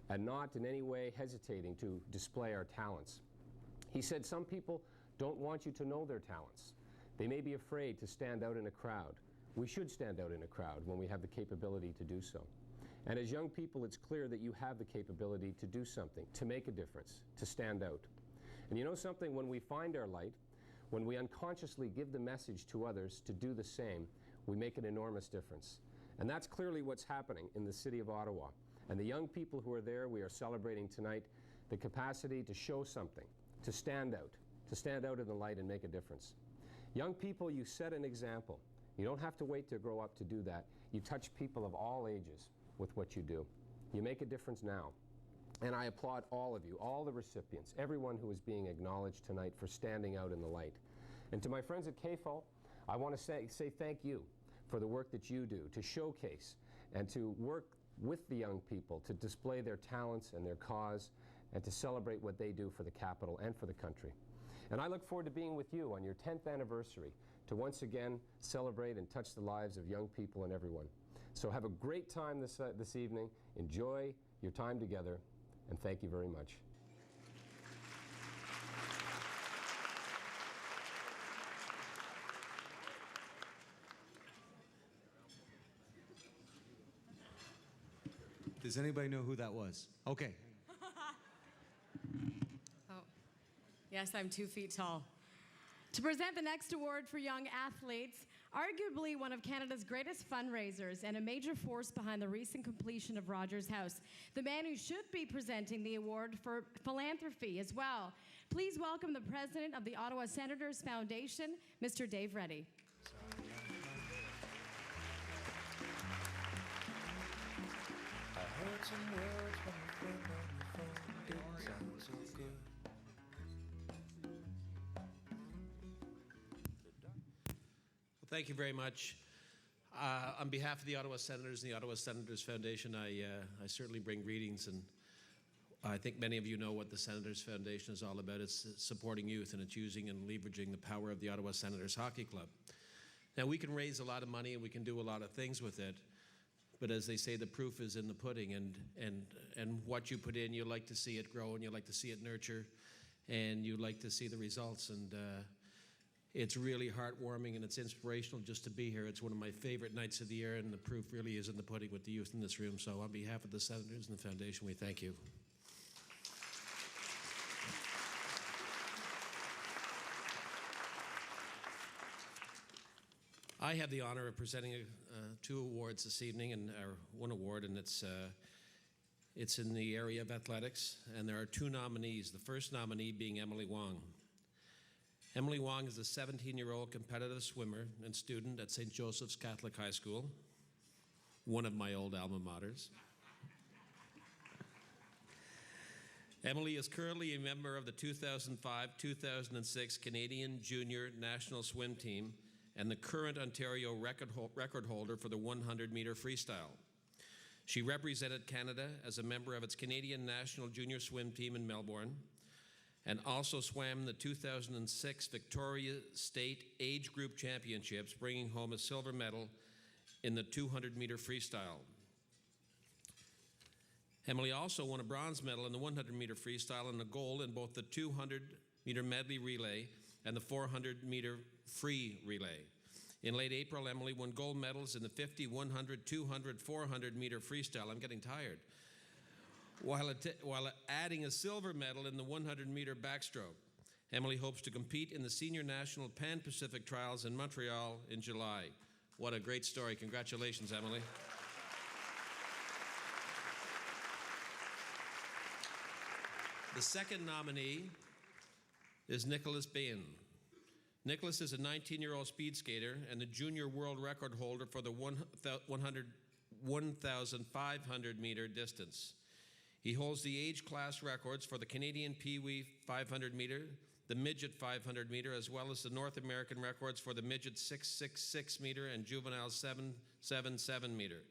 and not in any way hesitating to display our talents. He said some people don't want you to know their talents. They may be afraid to stand out in a crowd. We should stand out in a crowd when we have the capability to do so. And as young people, it's clear that you have the capability to do something, to make a difference, to stand out. And you know something, when we find our light, when we unconsciously give the message to others to do the same, we make an enormous difference. And that's clearly what's happening in the city of Ottawa. And the young people who are there, we are celebrating tonight the capacity to show something, to stand out in the light and make a difference. Young people, you set an example. You don't have to wait to grow up to do that. You touch people of all ages with what you do. You make a difference now. And I applaud all of you, all the recipients, everyone who is being acknowledged tonight for standing out in the light. And to my friends at CAFO, I want to say thank you for the work that you do to showcase and to work with the young people to display their talents and their cause and to celebrate what they do for the capital and for the country. And I look forward to being with you on your 10th anniversary to once again celebrate and touch the lives of young people and everyone. So have a great time this evening. Enjoy your time together, and thank you very much. Does anybody know who that was? Okay. Oh, yes, I'm 2 feet tall. To present the next award for young athletes, arguably one of Canada's greatest fundraisers and a major force behind the recent completion of Rogers House, the man who should be presenting the award for philanthropy as well. Please welcome the president of the Ottawa Senators Foundation, Mr. Dave Reddy. I heard some words from a friend on the phone, didn't sound so good. Well, thank you very much. On behalf of the Ottawa Senators and the Ottawa Senators Foundation, I certainly bring greetings, and I think many of you know what the Senators Foundation is all about. It's supporting youth, and it's using and leveraging the power of the Ottawa Senators Hockey Club. Now, we can raise a lot of money and we can do a lot of things with it, but as they say, the proof is in the pudding, and what you put in, you like to see it grow and you like to see it nurture, and you like to see the results, and it's really heartwarming and it's inspirational just to be here. It's one of my favorite nights of the year, and the proof really is in the pudding with the youth in this room. So on behalf of the Senators and the Foundation, we thank you. I have the honor of presenting 2 awards this evening, and one award, and it's in the area of athletics, and there are 2 nominees. The first nominee being Emily Wong. Emily Wong is a 17-year-old competitive swimmer and student at St. Joseph's Catholic High School, one of my old alma maters. Emily is currently a member of the 2005-2006 Canadian Junior National Swim Team and the current Ontario record holder for the 100-meter freestyle. She represented Canada as a member of its Canadian National Junior Swim Team in Melbourne, and also swam the 2006 Victoria State Age Group Championships, bringing home a silver medal in the 200-meter freestyle. Emily also won a bronze medal in the 100-meter freestyle and a gold in both the 200-meter medley relay and the 400-meter free relay. In late April, Emily won gold medals in the 50, 100, 200, 400 meter freestyle. I'm getting tired. While adding a silver medal in the 100 meter backstroke. Emily hopes to compete in the Senior National Pan-Pacific Trials in Montreal in July. What a great story. Congratulations, Emily. The second nominee is Nicholas Bain. Nicholas is a 19-year-old speed skater and the junior world record holder for the 1,500 meter distance. He holds the age class records for the Canadian Pee Wee 500 meter, the midget 500 meter, as well as the North American records for the midget 666 meter and juvenile 777 meter.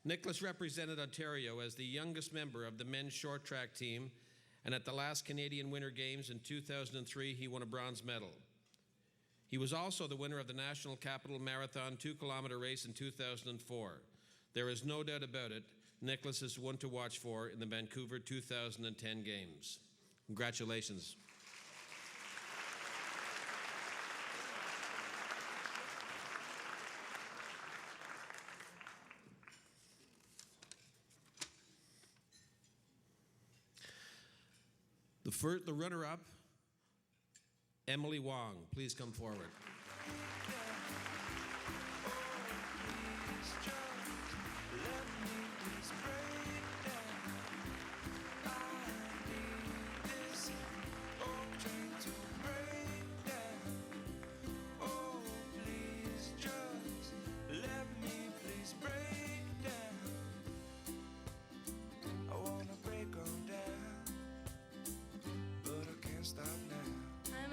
Nicholas represented Ontario as the youngest member of the men's short track team, and at the last Canadian Winter Games in 2003, he won a bronze medal. He was also the winner of the National Capital Marathon 2-kilometer race in 2004. There is no doubt about it, Nicholas is one to watch for in the Vancouver 2010 Games. Congratulations. The runner-up, Emily Wong. Please come forward.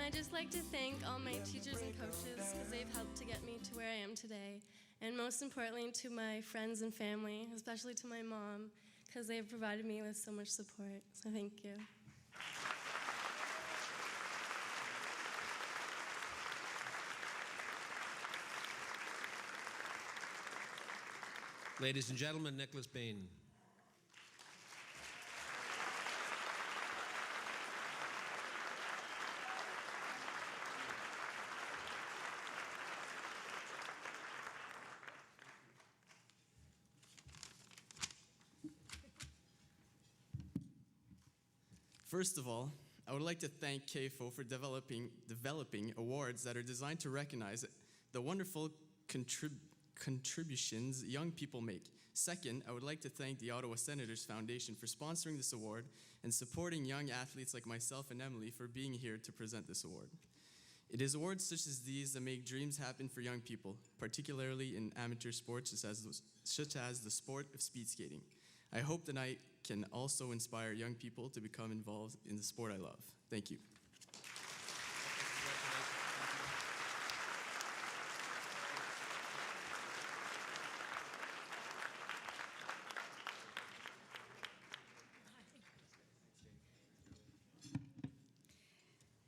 I'd just like to thank all my teachers and coaches because they've helped to get me to where I am today. And most importantly, to my friends and family, especially to my mom, because they have provided me with so much support. So thank you. Ladies and gentlemen, Nicholas Bain. First of all, I would like to thank CAFO for developing awards that are designed to recognize the wonderful contributions young people make. Second, I would like to thank the Ottawa Senators Foundation for sponsoring this award and supporting young athletes like myself and Emily for being here to present this award. It is awards such as these that make dreams happen for young people, particularly in amateur sports such as the sport of speed skating. I hope the night can also inspire young people to become involved in the sport I love. Thank you.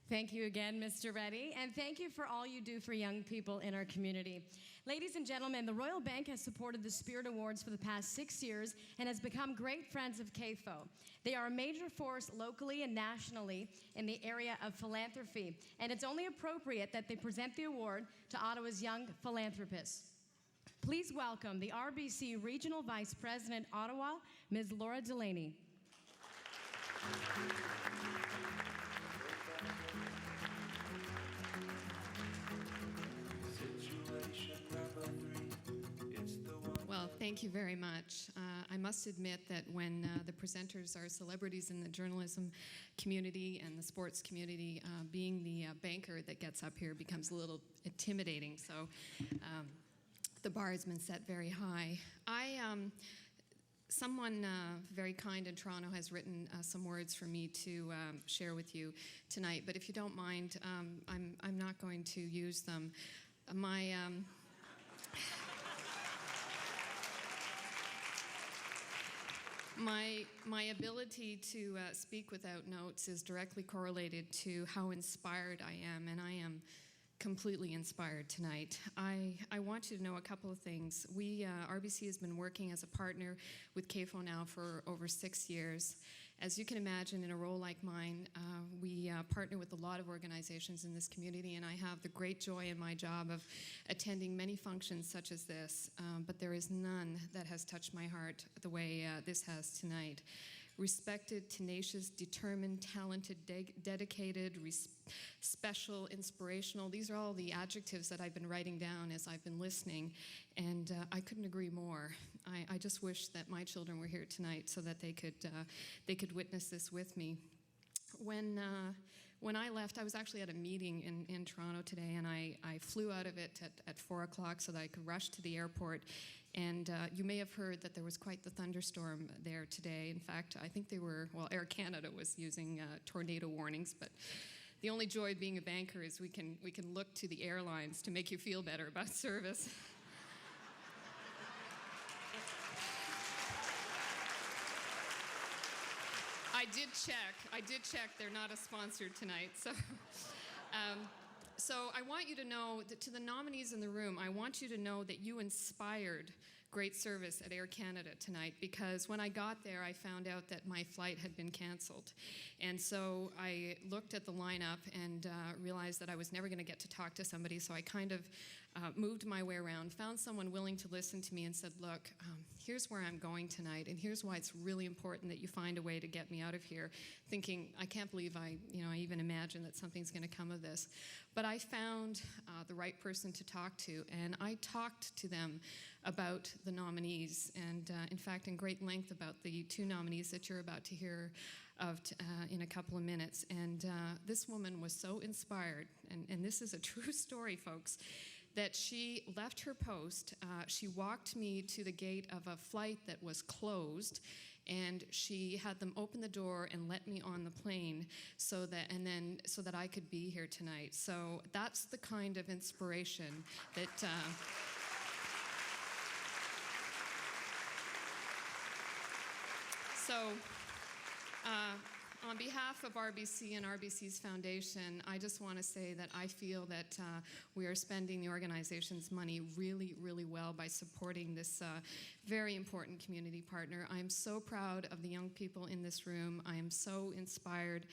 Thank you again, Mr. Reddy, and thank you for all you do for young people in our community. Ladies and gentlemen, the Royal Bank has supported the Spirit Awards for the past 6 years and has become great friends of CAFO. They are a major force locally and nationally in the area of philanthropy, and it's only appropriate that they present the award to Ottawa's young philanthropists. Please welcome the RBC Regional Vice President, Ottawa, Ms. Laura Delaney. Well, thank you very much. I must admit that when the presenters are celebrities in the journalism community and the sports community, being the banker that gets up here becomes a little intimidating. So the bar has been set very high. Someone very kind in Toronto has written some words for me to share with you tonight. But if you don't mind, I'm not going to use them. My ability to speak without notes is directly correlated to how inspired I am, and I am completely inspired tonight. I want you to know a couple of things. RBC has been working as a partner with CAFO now for over 6 years, As you can imagine, in a role like mine, we partner with a lot of organizations in this community, and I have the great joy in my job of attending many functions such as this, but there is none that has touched my heart the way this has tonight. Respected, tenacious, determined, talented, dedicated, special, inspirational. These are all the adjectives that I've been writing down as I've been listening, and I couldn't agree more. I just wish that my children were here tonight so that they could witness this with me. When I left, I was actually at a meeting in Toronto today, and I flew out of it at 4 o'clock so that I could rush to the airport. And you may have heard that there was quite the thunderstorm there today. In fact, I think Air Canada was using tornado warnings, but the only joy of being a banker is we can look to the airlines to make you feel better about service. I did check. They're not a sponsor tonight. So I want you to know that to the nominees in the room, I want you to know that you inspired great service at Air Canada tonight, because when I got there, I found out that my flight had been canceled. And so I looked at the lineup and realized that I was never going to get to talk to somebody, so I kind of moved my way around, found someone willing to listen to me and said, look, here's where I'm going tonight, and here's why it's really important that you find a way to get me out of here. Thinking, I can't believe I even imagine that something's going to come of this. But I found the right person to talk to, and I talked to them about the nominees, and in fact, in great length about the two nominees that you're about to hear of in a couple of minutes. And this woman was so inspired, and this is a true story, folks, that she left her post. She walked me to the gate of a flight that was closed, and she had them open the door and let me on the plane so that I could be here tonight. So that's the kind of inspiration that on behalf of RBC and RBC's foundation, I just want to say that I feel that we are spending the organization's money really, really well by supporting this very important community partner. I am so proud of the young people in this room. I am so inspired.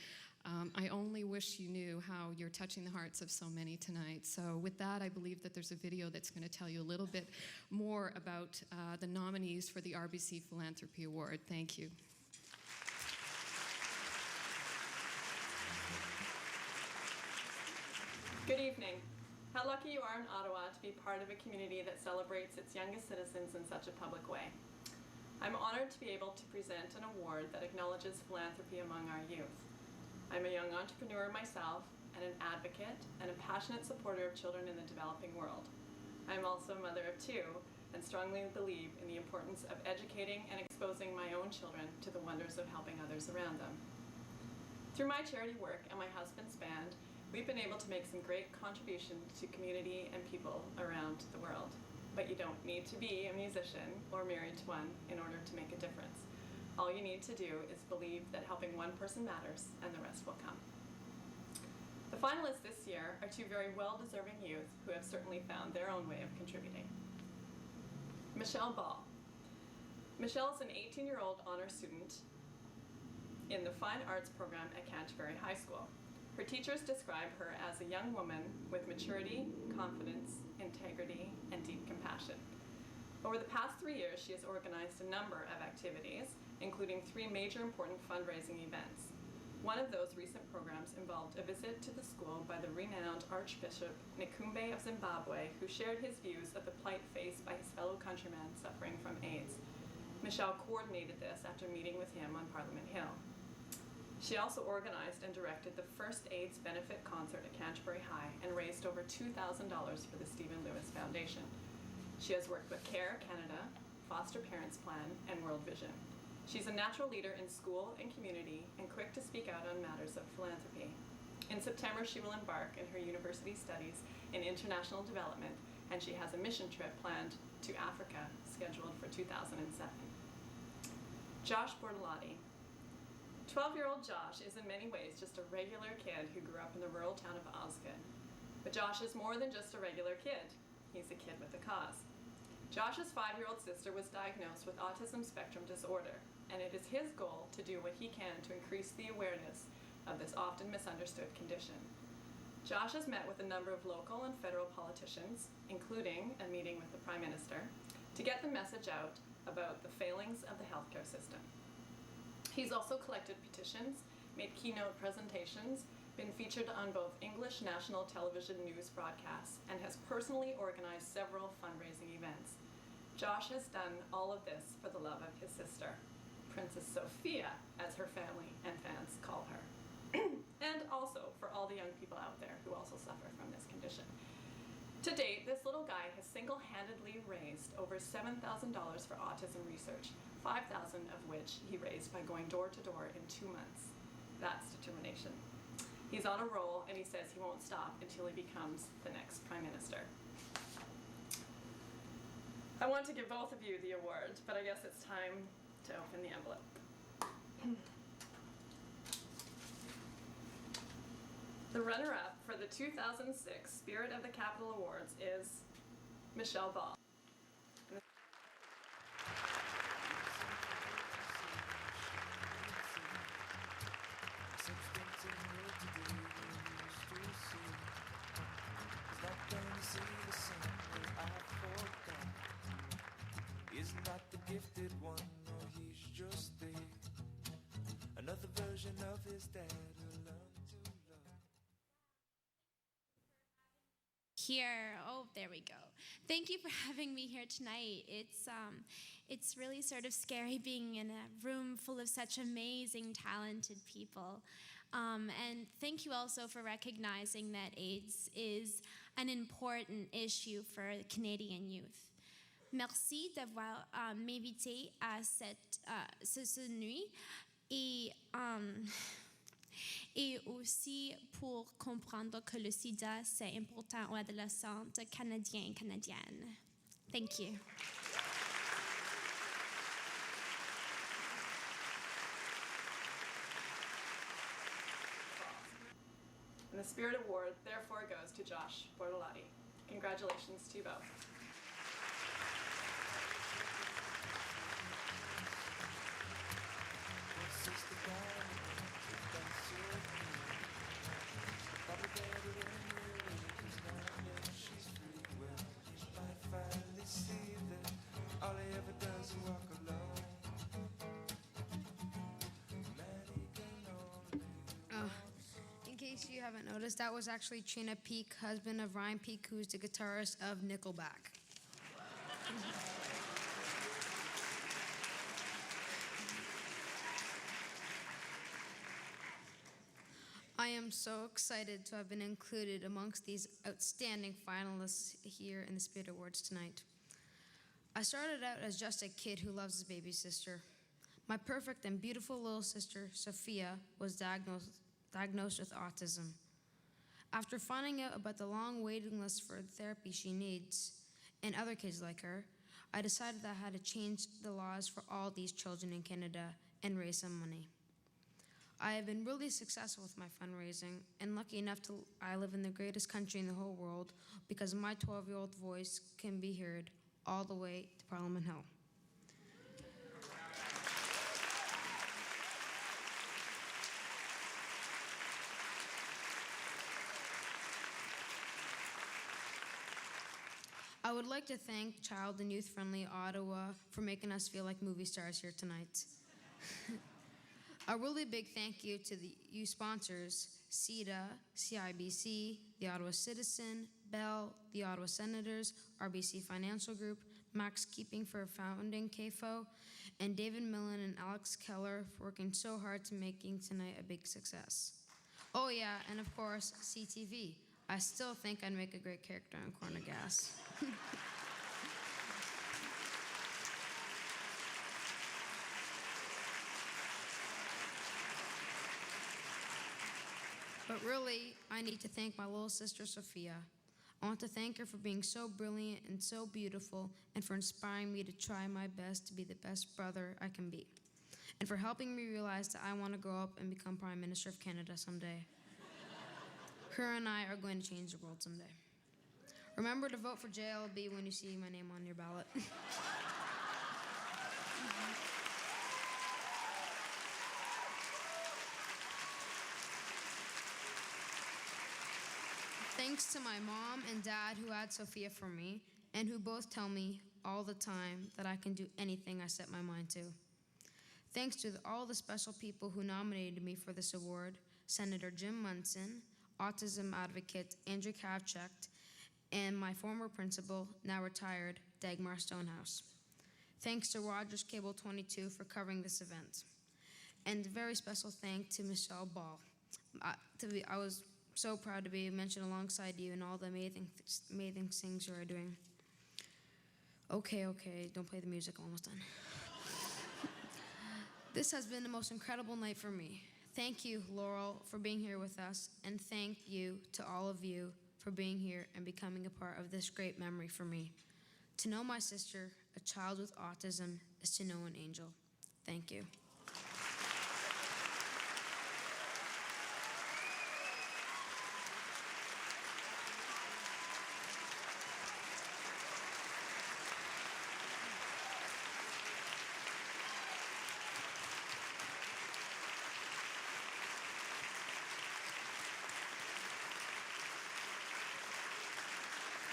I only wish you knew how you're touching the hearts of so many tonight. So with that, I believe that there's a video that's going to tell you a little bit more about the nominees for the RBC Philanthropy Award. Thank you. Good evening. How lucky you are in Ottawa to be part of a community that celebrates its youngest citizens in such a public way. I'm honored to be able to present an award that acknowledges philanthropy among our youth. I'm a young entrepreneur myself, and an advocate and a passionate supporter of children in the developing world. I'm also a mother of two, and strongly believe in the importance of educating and exposing my own children to the wonders of helping others around them. Through my charity work and my husband's band, we've been able to make some great contributions to community and people around the world. But you don't need to be a musician or married to one in order to make a difference. All you need to do is believe that helping one person matters, and the rest will come. The finalists this year are two very well-deserving youth who have certainly found their own way of contributing. Michelle Ball. Michelle is an 18-year-old honor student in the Fine Arts program at Canterbury High School. Her teachers describe her as a young woman with maturity, confidence, integrity, and deep compassion. Over the past 3 years, she has organized a number of activities, including 3 major important fundraising events. One of those recent programs involved a visit to the school by the renowned Archbishop Nikumbe of Zimbabwe, who shared his views of the plight faced by his fellow countrymen suffering from AIDS. Michelle coordinated this after meeting with him on Parliament Hill. She also organized and directed the first AIDS benefit concert at Canterbury High and raised over $2,000 for the Stephen Lewis Foundation. She has worked with CARE Canada, Foster Parents Plan, and World Vision. She's a natural leader in school and community and quick to speak out on matters of philanthropy. In September, she will embark in her university studies in international development, and she has a mission trip planned to Africa scheduled for 2007. Josh Bortolotti. 12-year-old Josh is in many ways just a regular kid who grew up in the rural town of Osgood. But Josh is more than just a regular kid. He's a kid with a cause. Josh's 5-year-old sister was diagnosed with autism spectrum disorder, and it is his goal to do what he can to increase the awareness of this often misunderstood condition. Josh has met with a number of local and federal politicians, including a meeting with the Prime Minister, to get the message out about the failings of the healthcare system. He's also collected petitions, made keynote presentations, been featured on both English national television news broadcasts, and has personally organized several fundraising events. Josh has done all of this for the love of his sister, Princess Sophia, as her family and fans call her. And also for all the young people out there who also suffer from this condition. To date, this little guy has single-handedly raised over $7,000 for autism research, $5,000 of which he raised by going door to door in 2 months. That's determination. He's on a roll, and he says he won't stop until he becomes the next Prime Minister. I want to give both of you the award, but I guess it's time to open the envelope. The runner-up for the 2006 Spirit of the Capital Awards is Michelle Ball. Isn't that the gifted one? No, he's just there. Another version of his dad who learned to love. Here. Oh, there we go. Thank you for having me here tonight. It's really sort of scary being in a room full of such amazing, talented people. And thank you also for recognizing that AIDS is an important issue for Canadian youth. Merci d'avoir m'invité à ce nuit et aussi pour comprendre que le sida, c'est important aux adolescents canadiens et canadiennes. Thank you. And the Spirit Award therefore goes to Josh Bortolotti. Congratulations to you both. All he ever does is walk alone. In case you haven't noticed, that was actually Trina Peake, husband of Ryan Peake, who's the guitarist of Nickelback. I am so excited to have been included amongst these outstanding finalists here in the Spirit Awards tonight. I started out as just a kid who loves his baby sister. My perfect and beautiful little sister, Sophia, was diagnosed with autism. After finding out about the long waiting list for the therapy she needs, and other kids like her, I decided that I had to change the laws for all these children in Canada and raise some money. I have been really successful with my fundraising, and lucky enough I live in the greatest country in the whole world because my 12-year-old voice can be heard all the way to Parliament Hill. I would like to thank Child and Youth Friendly Ottawa for making us feel like movie stars here tonight. A really big thank you to the you sponsors, CEDA, CIBC, the Ottawa Citizen, Bell, the Ottawa Senators, RBC Financial Group, Max Keeping for founding CAFO, and David Millen and Alex Keller for working so hard to making tonight a big success. Oh yeah, and of course, CTV. I still think I'd make a great character on Corner Gas. But really, I need to thank my little sister, Sophia. I want to thank her for being so brilliant and so beautiful and for inspiring me to try my best to be the best brother I can be. And for helping me realize that I want to grow up and become Prime Minister of Canada someday. Her and I are going to change the world someday. Remember to vote for JLB when you see my name on your ballot. Thanks to my mom and dad who had Sophia for me and who both tell me all the time that I can do anything I set my mind to. Thanks to all the special people who nominated me for this award, Senator Jim Munson, autism advocate Andrew Kavchuk, and my former principal, now retired, Dagmar Stonehouse. Thanks to Rogers Cable 22 for covering this event. And a very special thank to Michelle Ball. I was so proud to be mentioned alongside you and all the amazing things you are doing. Okay, don't play the music, almost done. This has been the most incredible night for me. Thank you, Laurel, for being here with us, and thank you to all of you for being here and becoming a part of this great memory for me. To know my sister, a child with autism, is to know an angel. Thank you.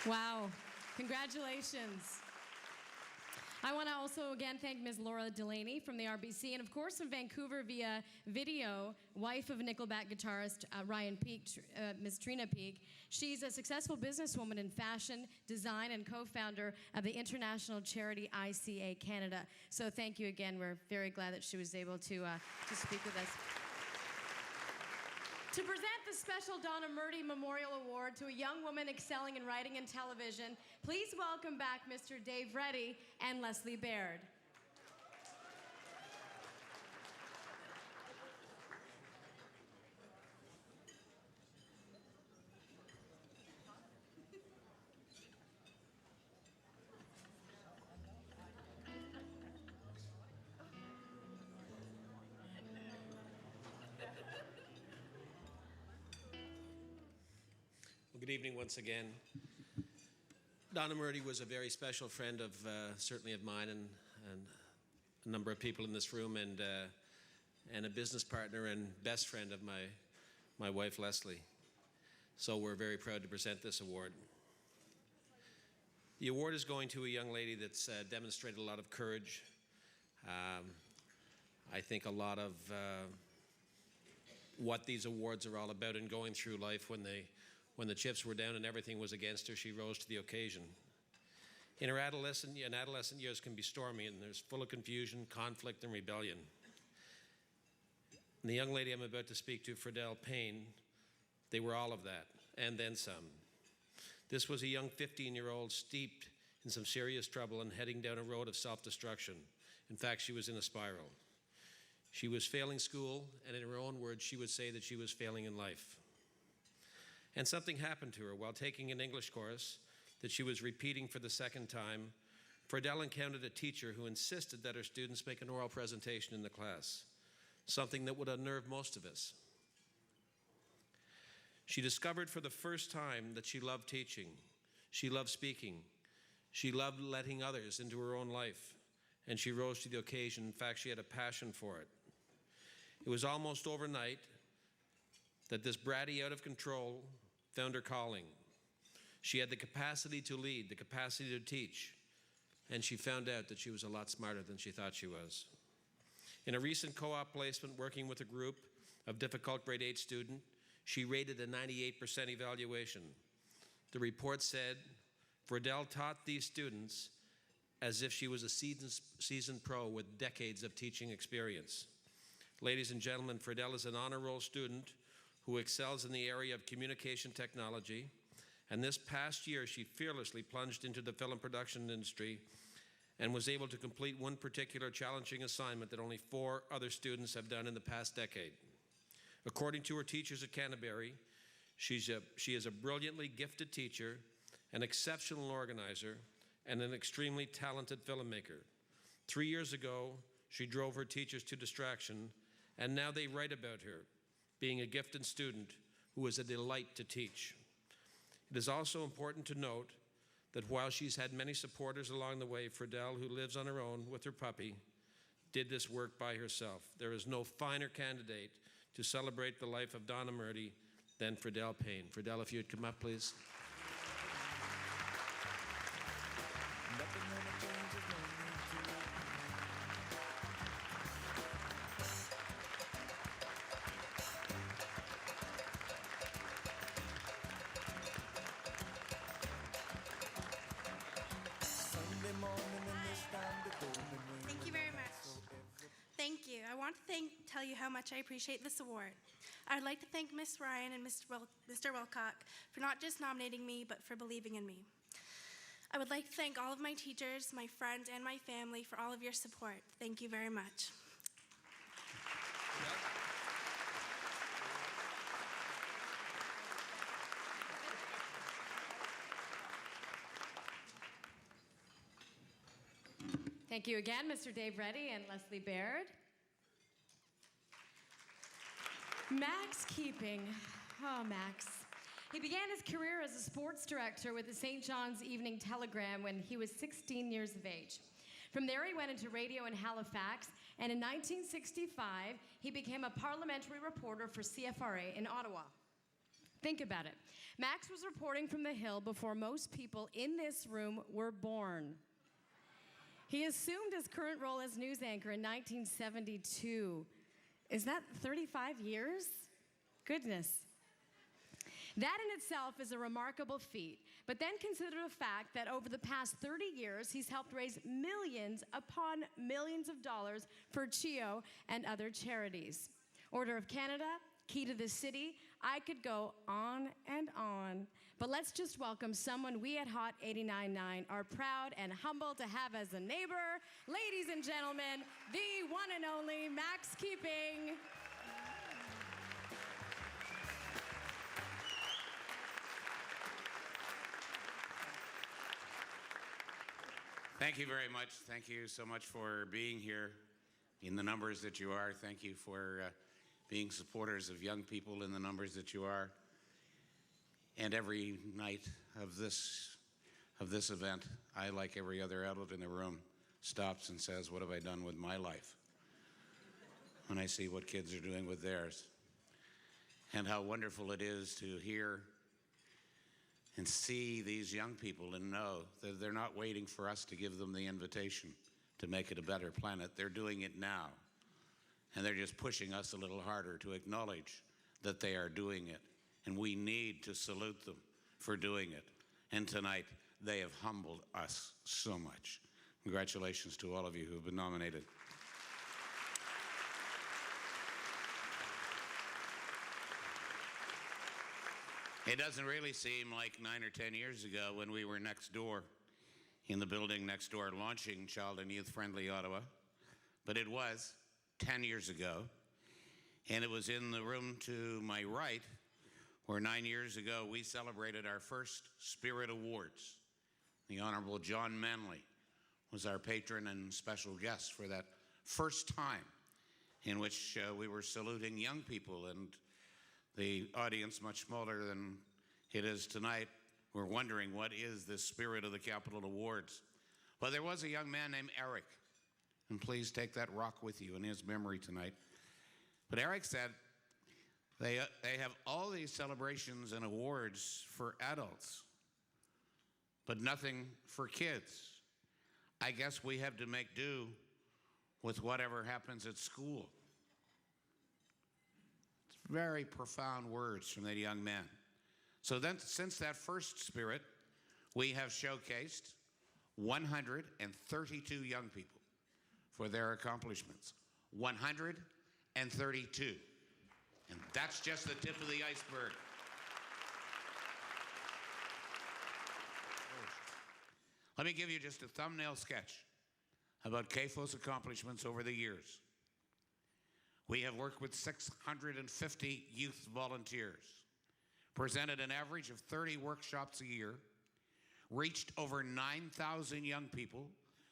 Wow, congratulations. I want to also again thank Ms. Laura Delaney from the RBC, and of course from Vancouver via video, wife of Nickelback guitarist Ryan Peake, Ms. Trina Peake. She's a successful businesswoman in fashion, design, and co-founder of the international charity ICA Canada. So thank you again. We're very glad that she was able to speak with us. To present the special Donna Murdy Memorial Award to a young woman excelling in writing and television, please welcome back Mr. Dave Reddy and Leslie Baird. Good evening once again. Donna Murdy was a very special friend of certainly of mine and a number of people in this room, and a business partner and best friend of my wife Leslie. So we're very proud to present this award. The award is going to a young lady that's demonstrated a lot of courage. I think a lot of what these awards are all about, and going through life when the chips were down and everything was against her, she rose to the occasion. In her adolescent years can be stormy, and there's full of confusion, conflict, and rebellion. And the young lady I'm about to speak to, Fridell Payne, they were all of that, and then some. This was a young 15-year-old steeped in some serious trouble and heading down a road of self-destruction. In fact, she was in a spiral. She was failing school, and in her own words, she would say that she was failing in life. And something happened to her while taking an English course that she was repeating for the second time. Fridell encountered a teacher who insisted that her students make an oral presentation in the class, something that would unnerve most of us. She discovered for the first time that she loved teaching, she loved speaking, she loved letting others into her own life, and she rose to the occasion. In fact, she had a passion for it. It was almost overnight that this bratty, out of control, found her calling. She had the capacity to lead, the capacity to teach, and she found out that she was a lot smarter than she thought she was. In a recent co-op placement working with a group of difficult grade 8 students, she rated a 98% evaluation. The report said, Fridell taught these students as if she was a seasoned pro with decades of teaching experience. Ladies and gentlemen, Fridell is an honor roll student who excels in the area of communication technology, and this past year she fearlessly plunged into the film production industry and was able to complete one particular challenging assignment that only 4 other students have done in the past decade. According to her teachers at Canterbury, she is a brilliantly gifted teacher, an exceptional organizer, and an extremely talented filmmaker. 3 years ago, she drove her teachers to distraction, and now they write about her being a gifted student who is a delight to teach. It is also important to note that while she's had many supporters along the way, Fridell, who lives on her own with her puppy, did this work by herself. There is no finer candidate to celebrate the life of Donna Murdy then Friedel Payne. Friedel, if you'd come up, please. Thank you very much. Thank you. I want to tell you how much I appreciate this award. I'd like to thank Miss Ryan and Mr. Wilcock for not just nominating me, but for believing in me. I would like to thank all of my teachers, my friends, and my family for all of your support. Thank you very much. Thank you again, Mr. Dave Reddy and Leslie Baird. Max Keeping. Oh, Max. He began his career as a sports director with the St. John's Evening Telegram when he was 16 years of age. From there, he went into radio in Halifax, and in 1965, he became a parliamentary reporter for CFRA in Ottawa. Think about it. Max was reporting from the Hill before most people in this room were born. He assumed his current role as news anchor in 1972. Is that 35 years? Goodness. That in itself is a remarkable feat, but then consider the fact that over the past 30 years, he's helped raise millions upon millions of dollars for CHEO and other charities. Order of Canada, Key to the City, I could go on and on. But let's just welcome someone we at Hot 89.9 are proud and humble to have as a neighbor. Ladies and gentlemen, the one and only Max Keeping. Thank you very much. Thank you so much for being here in the numbers that you are. Thank you for being supporters of young people in the numbers that you are. And every night of this event, I, like every other adult in the room, stops and says, what have I done with my life? When I see what kids are doing with theirs. And how wonderful it is to hear and see these young people and know that they're not waiting for us to give them the invitation to make it a better planet. They're doing it now. And they're just pushing us a little harder to acknowledge that they are doing it. And we need to salute them for doing it. And tonight, they have humbled us so much. Congratulations to all of you who have been nominated. It doesn't really seem like 9 or 10 years ago when we were next door, in the building next door, launching Child and Youth Friendly Ottawa. But it was 10 years ago. And it was in the room to my right where 9 years ago we celebrated our first Spirit Awards. The Honorable John Manley was our patron and special guest for that first time in which we were saluting young people, and the audience, much smaller than it is tonight, were wondering, what is this Spirit of the Capital Awards? Well, there was a young man named Eric, and please take that rock with you in his memory tonight. But Eric said, they have all these celebrations and awards for adults, but nothing for kids. I guess we have to make do with whatever happens at school. It's very profound words from that young man. So then, since that first Spirit, we have showcased 132 young people for their accomplishments. 132. And that's just the tip of the iceberg. Let me give you just a thumbnail sketch about CAFO's accomplishments over the years. We have worked with 650 youth volunteers, presented an average of 30 workshops a year, reached over 9,000 young people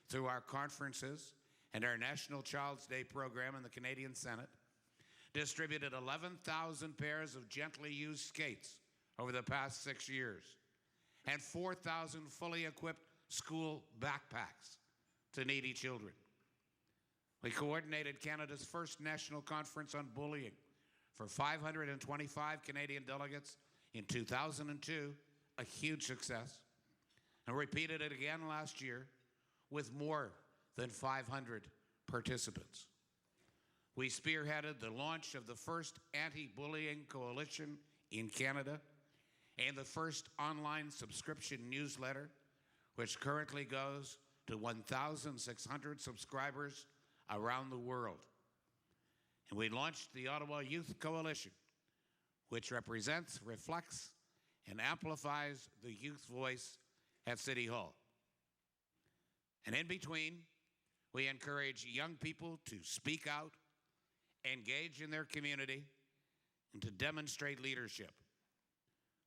through our conferences and our National Child's Day program in the Canadian Senate, distributed 11,000 pairs of gently used skates over the past 6 years, and 4,000 fully equipped school backpacks to needy children. We coordinated Canada's first national conference on bullying for 525 Canadian delegates in 2002, a huge success, and repeated it again last year with more than 500 participants. We spearheaded the launch of the first anti-bullying coalition in Canada and the first online subscription newsletter, which currently goes to 1,600 subscribers around the world. And we launched the Ottawa Youth Coalition, which represents, reflects, and amplifies the youth voice at City Hall. And in between, we encourage young people to speak out, engage in their community, and to demonstrate leadership.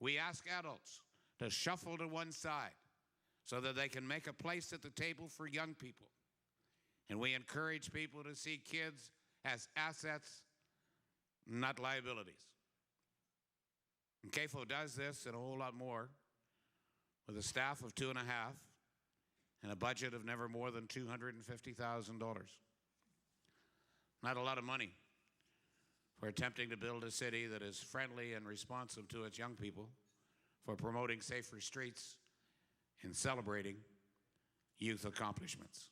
We ask adults to shuffle to one side so that they can make a place at the table for young people. And we encourage people to see kids as assets, not liabilities. And CAFO does this and a whole lot more with a staff of 2.5 and a budget of never more than $250,000. Not a lot of money for attempting to build a city that is friendly and responsive to its young people, for promoting safer streets and celebrating youth accomplishments.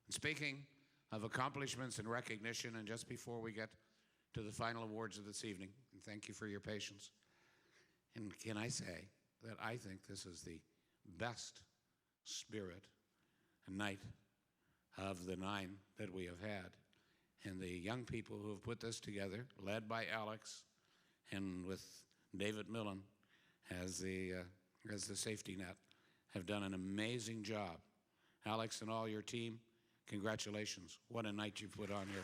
And speaking of accomplishments and recognition, and just before we get to the final awards of this evening, and thank you for your patience, and can I say that I think this is the best spirit night of the 9 that we have had. And the young people who have put this together, led by Alex and with David Millen as the safety net, have done an amazing job. Alex and all your team, congratulations. What a night you've put on here.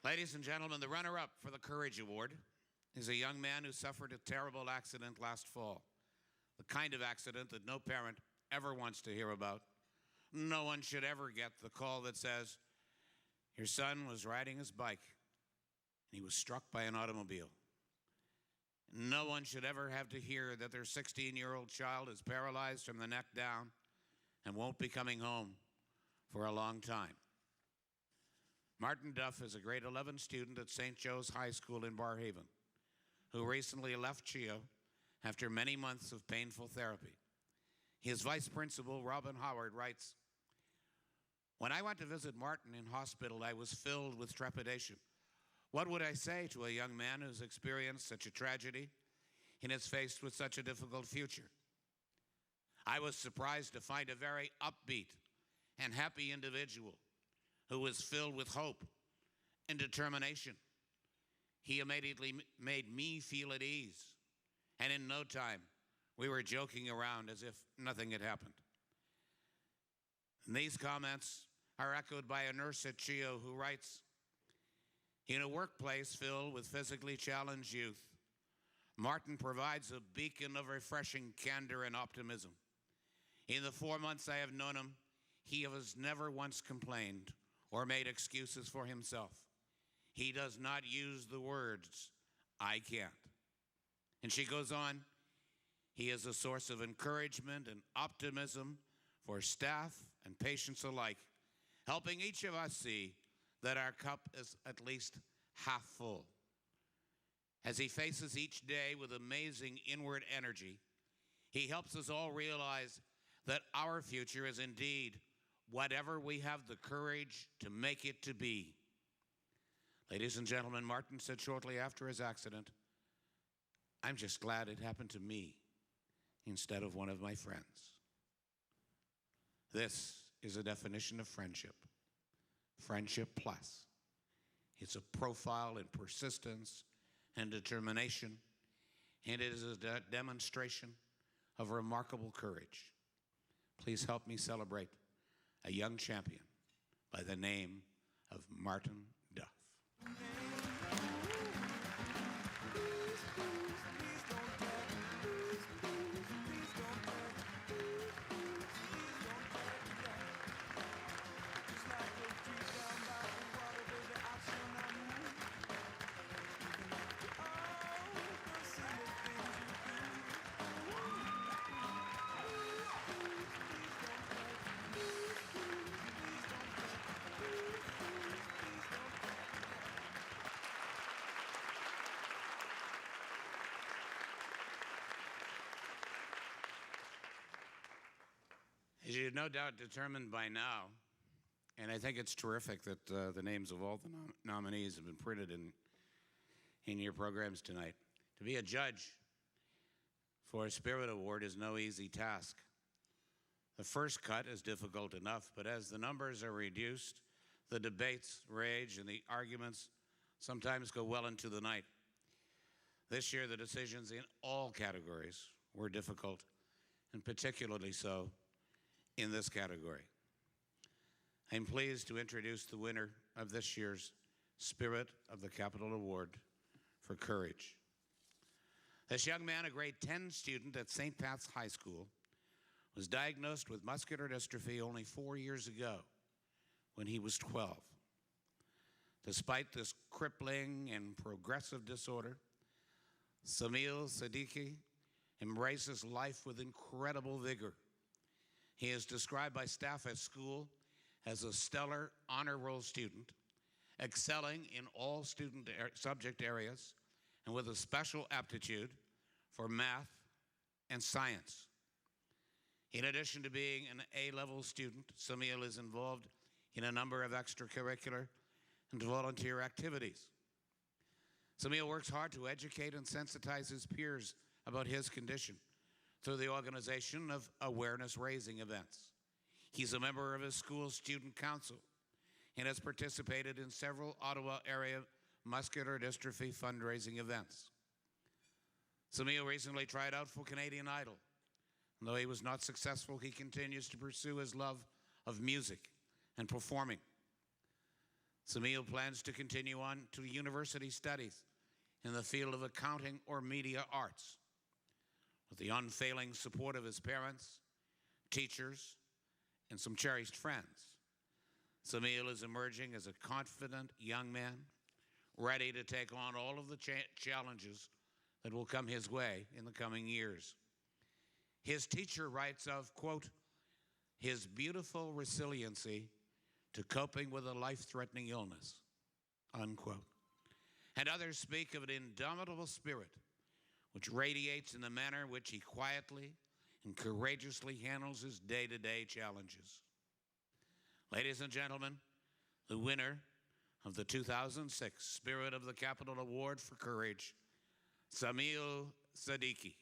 Ladies and gentlemen, the runner-up for the Courage Award is a young man who suffered a terrible accident last fall. The kind of accident that no parent ever wants to hear about. No one should ever get the call that says, your son was riding his bike and he was struck by an automobile. No one should ever have to hear that their 16-year-old child is paralyzed from the neck down and won't be coming home for a long time. Martin Duff is a grade 11 student at St. Joe's High School in Barrhaven, who recently left CHEO after many months of painful therapy. His vice principal, Robin Howard, writes, when I went to visit Martin in hospital, I was filled with trepidation. What would I say to a young man who's experienced such a tragedy and is faced with such a difficult future? I was surprised to find a very upbeat and happy individual who was filled with hope and determination. He immediately made me feel at ease, and in no time, we were joking around as if nothing had happened. And these comments are echoed by a nurse at CHEO who writes, in a workplace filled with physically challenged youth, Martin provides a beacon of refreshing candor and optimism. In the 4 months I have known him, he has never once complained or made excuses for himself. He does not use the words, I can't. And she goes on, he is a source of encouragement and optimism for staff and patients alike, helping each of us see that our cup is at least half full. As he faces each day with amazing inward energy, he helps us all realize that our future is indeed whatever we have the courage to make it to be. Ladies and gentlemen, Martin said shortly after his accident, I'm just glad it happened to me instead of one of my friends. This is a definition of friendship. Friendship plus. It's a profile in persistence and determination, and it is a demonstration of remarkable courage. Please help me celebrate a young champion by the name of Martin Duff. As you've no doubt determined by now, and I think it's terrific that the names of all the nominees have been printed in your programs tonight. To be a judge for a Spirit Award is no easy task. The first cut is difficult enough, but as the numbers are reduced, the debates rage and the arguments sometimes go well into the night. This year, the decisions in all categories were difficult, and particularly so in this category. I'm pleased to introduce the winner of this year's Spirit of the Capital Award for Courage. This young man, a grade 10 student at St. Pat's High School, was diagnosed with muscular dystrophy only 4 years ago when he was 12. Despite this crippling and progressive disorder, Samil Siddiqui embraces life with incredible vigor. He is described by staff at school as a stellar honor roll student, excelling in all student subject areas and with a special aptitude for math and science. In addition to being an A-level student, Samil is involved in a number of extracurricular and volunteer activities. Samil works hard to educate and sensitize his peers about his condition through the organization of awareness-raising events. He's a member of his school's student council and has participated in several Ottawa area muscular dystrophy fundraising events. Samil recently tried out for Canadian Idol. Though he was not successful, he continues to pursue his love of music and performing. Samil plans to continue on to university studies in the field of accounting or media arts. With the unfailing support of his parents, teachers, and some cherished friends, Samil is emerging as a confident young man, ready to take on all of the challenges that will come his way in the coming years. His teacher writes of, quote, his beautiful resiliency to coping with a life-threatening illness, unquote. And others speak of an indomitable spirit which radiates in the manner in which he quietly and courageously handles his day-to-day challenges. Ladies and gentlemen, the winner of the 2006 Spirit of the Capital Award for Courage, Samil Siddiqui.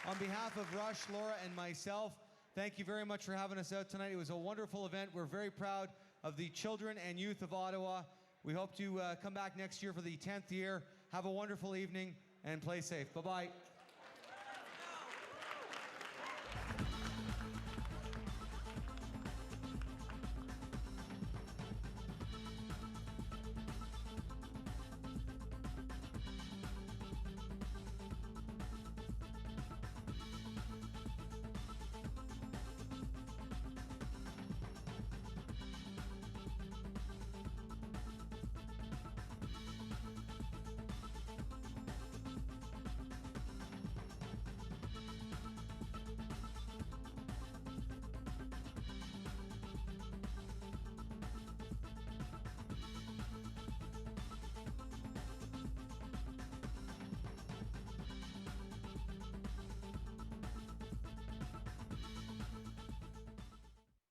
On behalf of Rush, Laura, and myself, thank you very much for having us out tonight. It was a wonderful event. We're very proud of the children and youth of Ottawa. We hope to come back next year for the 10th year. Have a wonderful evening and play safe. Bye-bye.